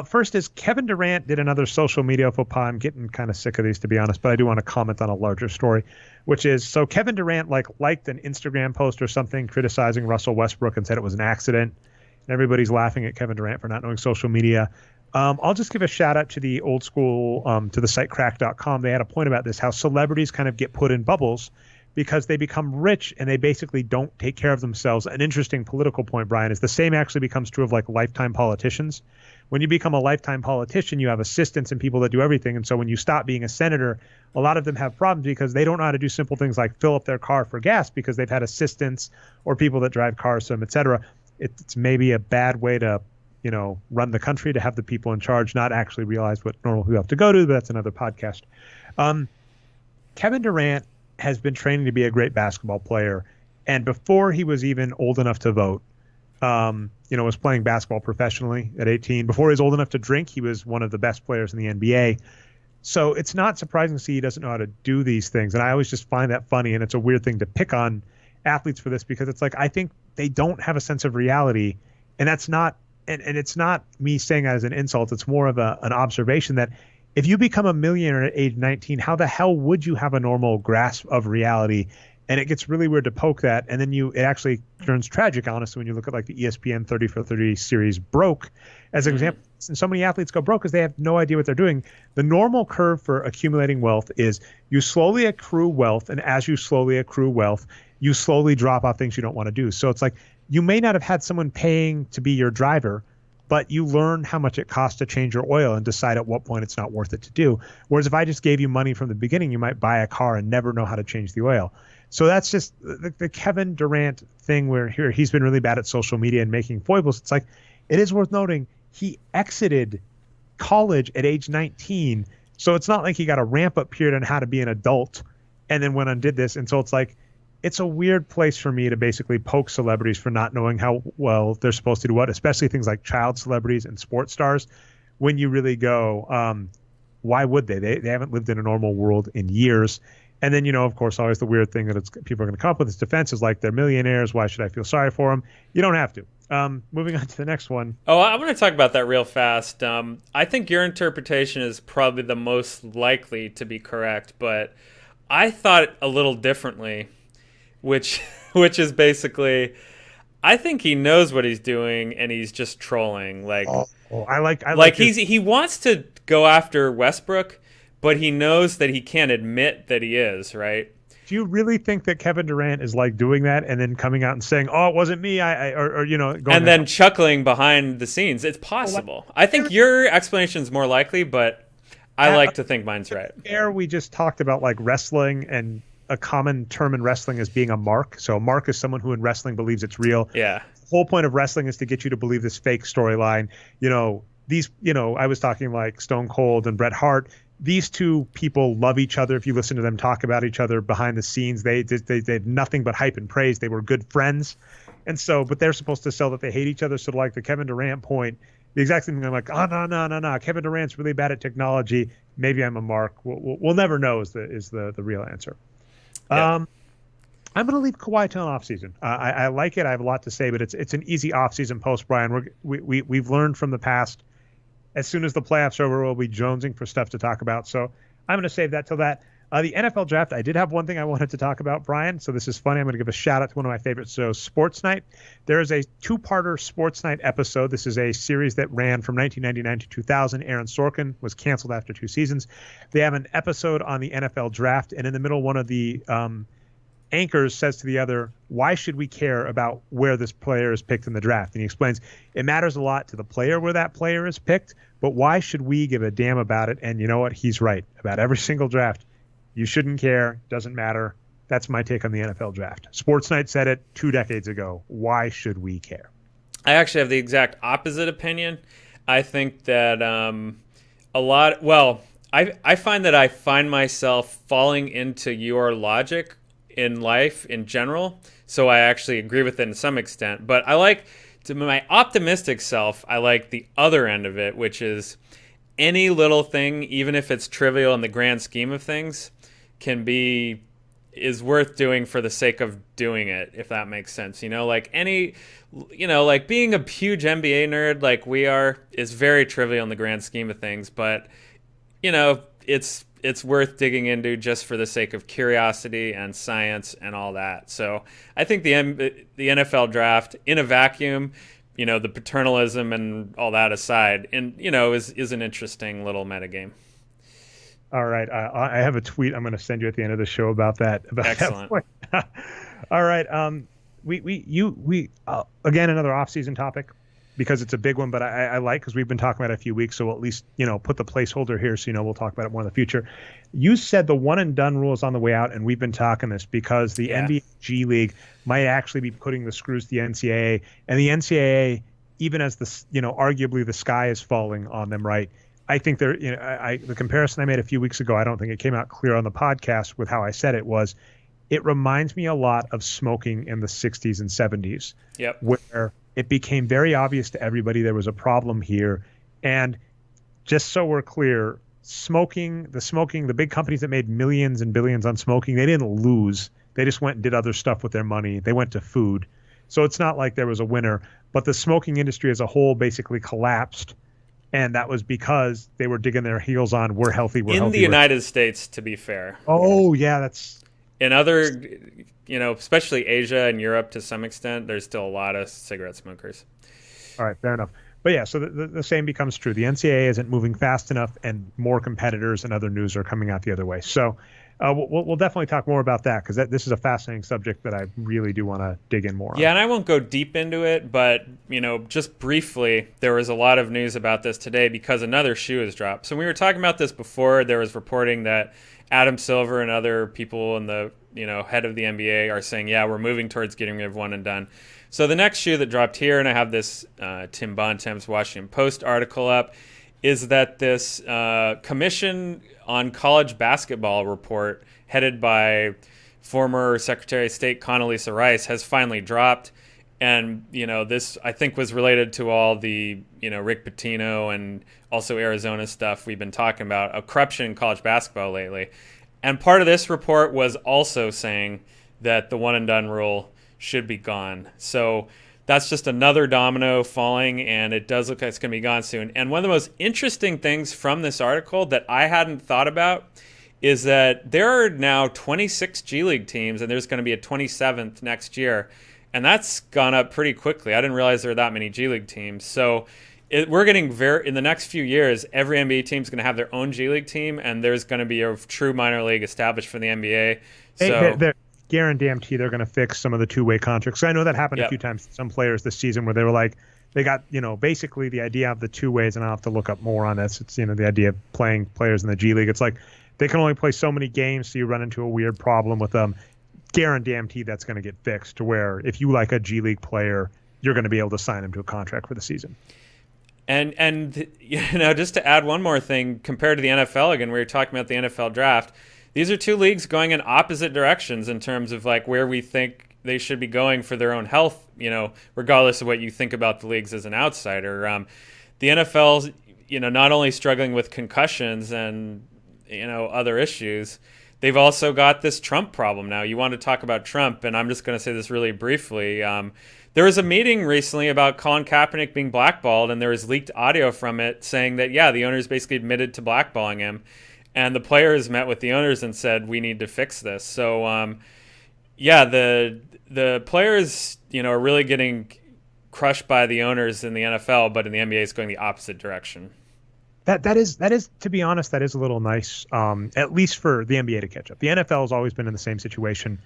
Speaker 1: First is Kevin Durant did another social media faux pas. I'm getting kind of sick of these, to be honest, but I do want to comment on a larger story, which is so Kevin Durant liked an Instagram post or something criticizing Russell Westbrook and said it was an accident, and everybody's laughing at Kevin Durant for not knowing social media. I'll just give a shout out to the old school, to the site crack.com. They had a point about this, how celebrities kind of get put in bubbles because they become rich and they basically don't take care of themselves. An interesting political point, Brian, is the same actually becomes true of like lifetime politicians. When you become a lifetime politician, you have assistants and people that do everything. And so when you stop being a senator, a lot of them have problems because they don't know how to do simple things like fill up their car for gas because they've had assistants or people that drive cars for them, et cetera. It's maybe a bad way to run the country, to have the people in charge not actually realize what normal people have to go to, but that's another podcast. Kevin Durant has been training to be a great basketball player, and before he was even old enough to vote, was playing basketball professionally at 18. Before he was old enough to drink, he was one of the best players in the NBA. So it's not surprising to see he doesn't know how to do these things, and I always just find that funny, and it's a weird thing to pick on athletes for this because it's like I think they don't have a sense of reality, and that's not and it's not me saying that as an insult. It's more of an observation that if you become a millionaire at age 19, how the hell would you have a normal grasp of reality? And it gets really weird to poke that. And then it actually turns tragic, honestly, when you look at like the ESPN 30 for 30 series Broke as an example. And so many athletes go broke because they have no idea what they're doing. The normal curve for accumulating wealth is you slowly accrue wealth. And as you slowly accrue wealth, you slowly drop off things you don't want to do. So it's like you may not have had someone paying to be your driver, but you learn how much it costs to change your oil and decide at what point it's not worth it to do. Whereas if I just gave you money from the beginning, you might buy a car and never know how to change the oil. So that's just the Kevin Durant thing where he's been really bad at social media and making foibles. It's like, it is worth noting he exited college at age 19. So it's not like he got a ramp up period on how to be an adult and then went and did this. And so it's like, it's a weird place for me to basically poke celebrities for not knowing how well they're supposed to do what, especially things like child celebrities and sports stars. When you really go, why would they? They haven't lived in a normal world in years. And then, of course, always the weird thing that people are going to come up with is defense is like they're millionaires. Why should I feel sorry for them? You don't have to. Moving on to the next one.
Speaker 2: Oh, I want to talk about that real fast. I think your interpretation is probably the most likely to be correct, but I thought a little differently. Which is basically, I think he knows what he's doing and he's just trolling. I like he wants to go after Westbrook, but he knows that he can't admit that he is, right?
Speaker 1: Do you really think that Kevin Durant is like doing that and then coming out and saying, "Oh, it wasn't me," going
Speaker 2: and then chuckling behind the scenes? It's possible. I think your explanation is more likely, but I like to think mine's right.
Speaker 1: We just talked about like wrestling, and a common term in wrestling is being a mark. So a mark is someone who in wrestling believes it's real.
Speaker 2: Yeah.
Speaker 1: The whole point of wrestling is to get you to believe this fake storyline. I was talking like Stone Cold and Bret Hart. These two people love each other. If you listen to them talk about each other behind the scenes, they had nothing but hype and praise. They were good friends. And so, but they're supposed to sell that they hate each other. So like the Kevin Durant point, the exact same thing. I'm like, oh, no. Kevin Durant's really bad at technology. Maybe I'm a mark. We'll never know is the real answer. Yeah. I'm going to leave Kawhi till an offseason. I like it. I have a lot to say, but it's an easy offseason post, Brian. We've learned from the past. As soon as the playoffs are over, we'll be jonesing for stuff to talk about. So I'm going to save that till that. The NFL draft, I did have one thing I wanted to talk about, Brian. So this is funny. I'm going to give a shout out to one of my favorites. So Sports Night, there is a two-parter Sports Night episode. This is a series that ran from 1999 to 2000. Aaron Sorkin was canceled after 2 seasons. They have an episode on the NFL draft, and in the middle, one of the anchors says to the other, why should we care about where this player is picked in the draft? And he explains, it matters a lot to the player where that player is picked, but why should we give a damn about it? And you know what? He's right. About every single draft, you shouldn't care. Doesn't matter. That's my take on the NFL draft. Sports Night said it 2 decades ago. Why should we care?
Speaker 2: I actually have the exact opposite opinion. I think that I find that I find myself falling into your logic in life in general. So I actually agree with it in some extent. But I like, to my optimistic self, I like the other end of it, which is any little thing, even if it's trivial in the grand scheme of things, is worth doing for the sake of doing it, if that makes sense. Like like being a huge NBA nerd like we are is very trivial in the grand scheme of things, but it's worth digging into just for the sake of curiosity and science and all that. So I think the NFL draft in a vacuum, the paternalism and all that aside, and is an interesting little metagame.
Speaker 1: All right. I have a tweet I'm going to send you at the end of the show about that.
Speaker 2: Excellent.
Speaker 1: That all right. We again, another off-season topic because it's a big one, but I like, because we've been talking about it a few weeks. So we'll at least, put the placeholder here. So, we'll talk about it more in the future. You said the one and done rule is on the way out, and we've been talking this because the NBA G League might actually be putting the screws to the NCAA, and the NCAA, even as arguably the sky is falling on them, right? I think the comparison I made a few weeks ago, I don't think it came out clear on the podcast with how I said it, was it reminds me a lot of smoking in the 60s and 70s.
Speaker 2: Yep.
Speaker 1: Where it became very obvious to everybody there was a problem here. And just so we're clear, the big companies that made millions and billions on smoking, they didn't lose. They just went and did other stuff with their money. They went to food. So it's not like there was a winner. But the smoking industry as a whole basically collapsed. And that was because they were digging their heels on, we're healthy.
Speaker 2: In the United States, to be fair.
Speaker 1: Oh, yeah, that's...
Speaker 2: In other, especially Asia and Europe to some extent, there's still a lot of cigarette smokers.
Speaker 1: All right, fair enough. But yeah, so the same becomes true. The NCAA isn't moving fast enough, and more competitors and other news are coming out the other way. So we'll definitely talk more about that, because this is a fascinating subject that I really do want to dig in more on.
Speaker 2: Yeah, and I won't go deep into it, but just briefly, there was a lot of news about this today because another shoe has dropped. So we were talking about this before. There was reporting that Adam Silver and other people in the head of the NBA are saying, yeah, we're moving towards getting rid of one and done. So the next shoe that dropped here, and I have this Tim Bontemps Washington Post article up, is that this Commission on College Basketball report headed by former Secretary of State Condoleezza Rice has finally dropped. And, this, I think, was related to all the, Rick Pitino and also Arizona stuff we've been talking about, of corruption in college basketball lately. And part of this report was also saying that the one and done rule should be gone. So that's just another domino falling, and it does look like it's going to be gone soon. And one of the most interesting things from this article that I hadn't thought about is that there are now 26 G League teams, and there's going to be a 27th next year. And that's gone up pretty quickly. I didn't realize there were that many G League teams. So we're getting in the next few years, every NBA team is going to have their own G League team, and there's going to be a true minor league established for the NBA. So
Speaker 1: they're guaranteed they're going to fix some of the two-way contracts. I know that happened a few times to some players this season where they were like, they got, basically the idea of the two ways, and I'll have to look up more on this. It's, the idea of playing players in the G League. It's like they can only play so many games, so you run into a weird problem with them. Guaranteed that's going to get fixed to where if you like a G League player, you're going to be able to sign him to a contract for the season.
Speaker 2: And just to add one more thing, compared to the NFL, again, we were talking about the NFL draft, these are two leagues going in opposite directions in terms of like where we think they should be going for their own health, regardless of what you think about the leagues as an outsider. The NFL's, not only struggling with concussions and, other issues, they've also got this Trump problem now. You want to talk about Trump, and I'm just going to say this really briefly. There was a meeting recently about Colin Kaepernick being blackballed, and there was leaked audio from it saying that, the owners basically admitted to blackballing him. and the players met with the owners and said, we need to fix this. So, yeah, the players, are really getting crushed by the owners in the NFL, but in the NBA, it's going the opposite direction.
Speaker 1: That is, to be honest, that is a little nice, at least for the NBA to catch up. The NFL has always been in the same situation.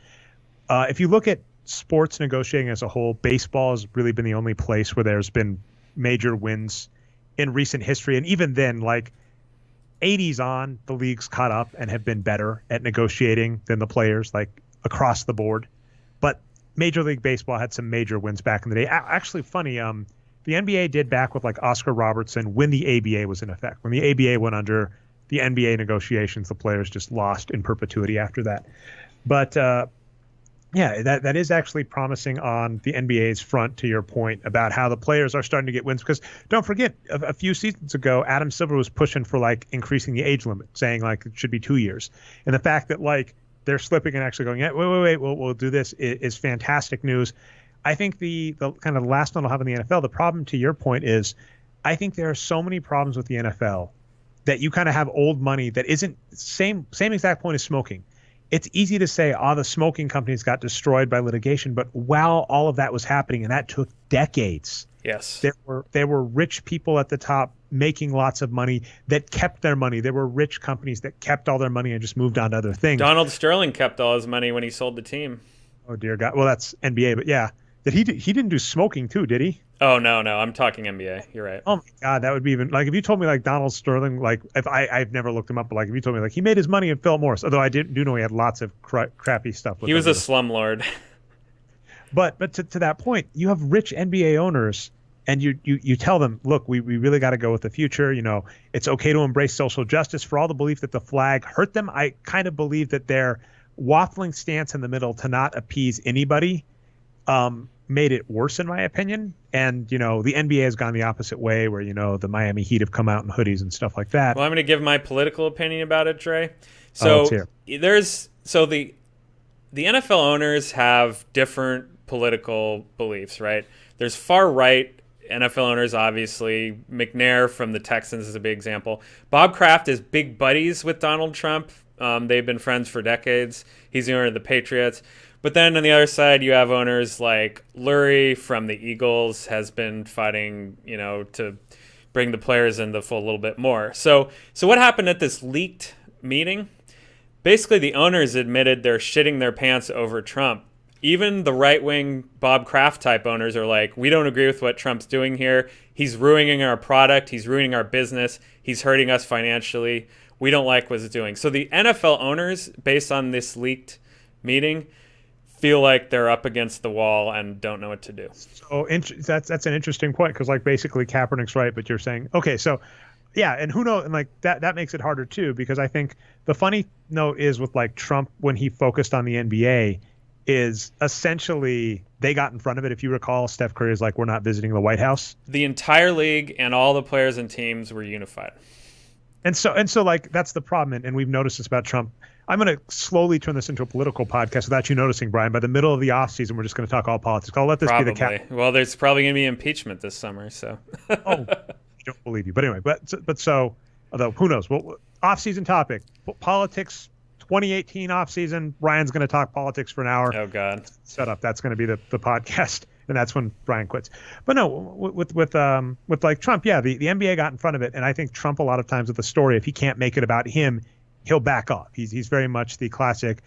Speaker 1: If you look at sports negotiating as a whole, baseball has really been the only place where there's been major wins in recent history. And even then, like 80s on, the leagues caught up and have been better at negotiating than the players, like across the board. But Major League Baseball had some major wins back in the day. Actually, funny, the NBA did back with like Oscar Robertson when the ABA was in effect. When the ABA went under, the NBA negotiations, the players just lost in perpetuity after that. But yeah, that is actually promising on the NBA's front, to your point about how the players are starting to get wins. Because don't forget, a few seasons ago, Adam Silver was pushing for like increasing the age limit, saying like it should be 2 years. And the fact that like they're slipping and actually going, yeah, wait, we'll do this is fantastic news. I think the kind of last one I'll have in the NFL, the problem to your point is I think there are so many problems with the NFL that you kind of have old money that isn't same exact point as smoking. It's easy to say, the smoking companies got destroyed by litigation, but while all of that was happening, and that took decades,
Speaker 2: yes,
Speaker 1: there were rich people at the top making lots of money that kept their money. There were rich companies that kept all their money and just moved on to other things.
Speaker 2: Donald Sterling kept all his money when he sold the team.
Speaker 1: Oh, dear God. Well, that's NBA, but yeah. He didn't do smoking too, did he?
Speaker 2: Oh, no. I'm talking NBA. You're right.
Speaker 1: Oh, my God. That would be even like if you told me like Donald Sterling, like if I've never looked him up, but like if you told me like he made his money in Philip Morris, although I do know he had lots of crappy stuff.
Speaker 2: He was a slumlord.
Speaker 1: But to that point, you have rich NBA owners and you tell them, look, we really got to go with the future. It's okay to embrace social justice for all the belief that the flag hurt them. I kind of believe that their waffling stance in the middle to not appease anybody made it worse, in my opinion. And, the NBA has gone the opposite way where, the Miami Heat have come out in hoodies and stuff like that.
Speaker 2: Well, I'm going to give my political opinion about it, Dre. So the NFL owners have different political beliefs, right? There's far right NFL owners, obviously. McNair from the Texans is a big example. Bob Kraft is big buddies with Donald Trump. They've been friends for decades. He's the owner of the Patriots. But then on the other side, you have owners like Lurie from the Eagles has been fighting, to bring the players in the fold a little bit more. So what happened at this leaked meeting? Basically, the owners admitted they're shitting their pants over Trump. Even the right-wing Bob Kraft type owners are like, we don't agree with what Trump's doing here. He's ruining our product. He's ruining our business. He's hurting us financially. We don't like what he's doing. So the NFL owners, based on this leaked meeting, feel like they're up against the wall and don't know what to do.
Speaker 1: So that's an interesting point because like basically Kaepernick's right, but you're saying, okay, so yeah, and who knows, and like that makes it harder too because I think the funny note is with like Trump when he focused on the NBA is essentially they got in front of it. If you recall, Steph Curry is like, we're not visiting the White House.
Speaker 2: The entire league and all the players and teams were unified.
Speaker 1: And so like that's the problem, and we've noticed this about Trump. I'm going to slowly turn this into a political podcast without you noticing, Brian. By the middle of the offseason, we're just going to talk all politics. I'll let this be the cap.
Speaker 2: Well, there's probably going to be impeachment this summer, so.
Speaker 1: Oh, I don't believe you. But anyway, although who knows? Well, offseason topic, politics, 2018 offseason. Brian's going to talk politics for an hour.
Speaker 2: Oh, God.
Speaker 1: Set up. That's going to be the podcast, and that's when Brian quits. But no, with like Trump, yeah, the NBA got in front of it, and I think Trump a lot of times with the story, if he can't make it about him, he'll back off. He's very much the classic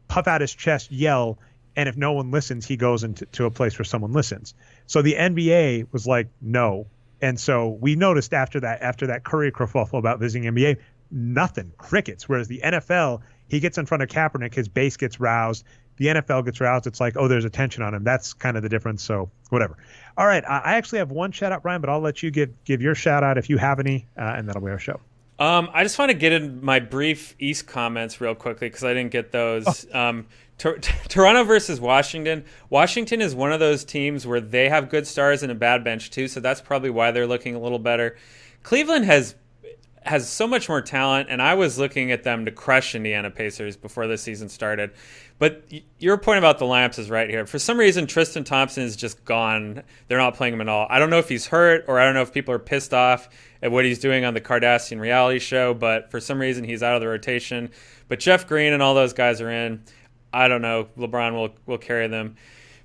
Speaker 1: puff out his chest, yell, and if no one listens, he goes into a place where someone listens. So the NBA was like, no. And so we noticed after that Curry kerfuffle about visiting NBA, nothing, crickets. Whereas the NFL, he gets in front of Kaepernick, his base gets roused. The NFL gets roused. It's like, oh, there's attention on him. That's kind of the difference. So whatever. All right. I actually have one shout out, Brian, but I'll let you give your shout out if you have any, and that'll be our show.
Speaker 2: I just want to get in my brief East comments real quickly because I didn't get those. Oh. Toronto versus Washington. Washington is one of those teams where they have good stars and a bad bench too, so that's probably why they're looking a little better. Cleveland has has so much more talent, and I was looking at them to crush Indiana Pacers before the season started. But your point about the lineups is right here. For some reason, Tristan Thompson is just gone. They're not playing him at all. I don't know if he's hurt, or I don't know if people are pissed off at what he's doing on the Kardashian reality show, but for some reason he's out of the rotation. But Jeff Green and all those guys are in. I don't know. LeBron will carry them.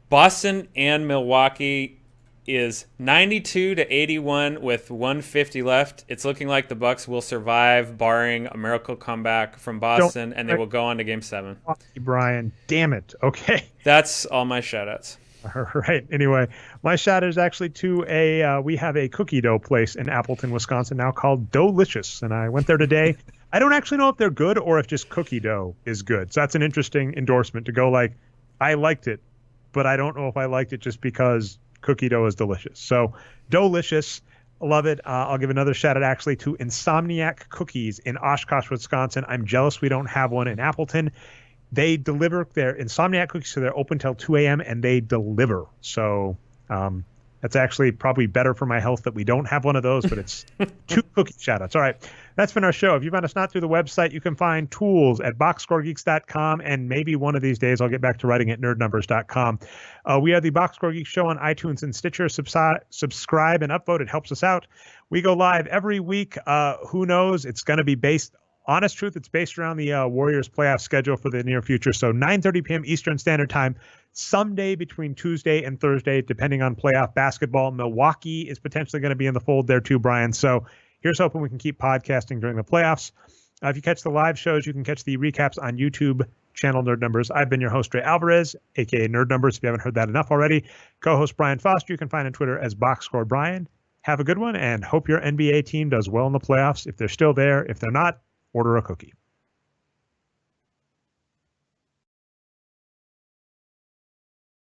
Speaker 2: Boston and Milwaukee is 92-81 with 150 left. It's looking like the Bucks will survive, barring a miracle comeback from Boston, and they will go on to Game 7.
Speaker 1: Brian, damn it. Okay.
Speaker 2: That's all my shout-outs.
Speaker 1: All right. Anyway, my shout is actually to we have a cookie dough place in Appleton, Wisconsin now called Doughlicious, and I went there today. I don't actually know if they're good or if just cookie dough is good. So that's an interesting endorsement to go like, I liked it, but I don't know if I liked it just because cookie dough is delicious. So Doughlicious, love it. I'll give another shout out actually to Insomniac Cookies in Oshkosh, Wisconsin. I'm jealous we don't have one in Appleton. They deliver their Insomniac cookies, so they're open till 2 a.m. and they deliver. So that's actually probably better for my health that we don't have one of those, but it's 2 cookie shout outs. All right. That's been our show. If you found us not through the website, you can find tools at boxscoregeeks.com, and maybe one of these days I'll get back to writing at nerdnumbers.com. We are the Boxscore Geeks Show on iTunes and Stitcher. Subscribe and upvote. It helps us out. We go live every week. Who knows? It's going to be based, honest truth, it's based around the Warriors playoff schedule for the near future. So 9:30 p.m. Eastern Standard Time, someday between Tuesday and Thursday, depending on playoff basketball. Milwaukee is potentially going to be in the fold there too, Brian. So here's hoping we can keep podcasting during the playoffs. If you catch the live shows, you can catch the recaps on YouTube channel Nerd Numbers. I've been your host, Ray Alvarez, a.k.a. Nerd Numbers, if you haven't heard that enough already. Co-host Brian Foster, you can find on Twitter as Boxscore Brian. Have a good one, and hope your NBA team does well in the playoffs. If they're still there, if they're not, order a cookie.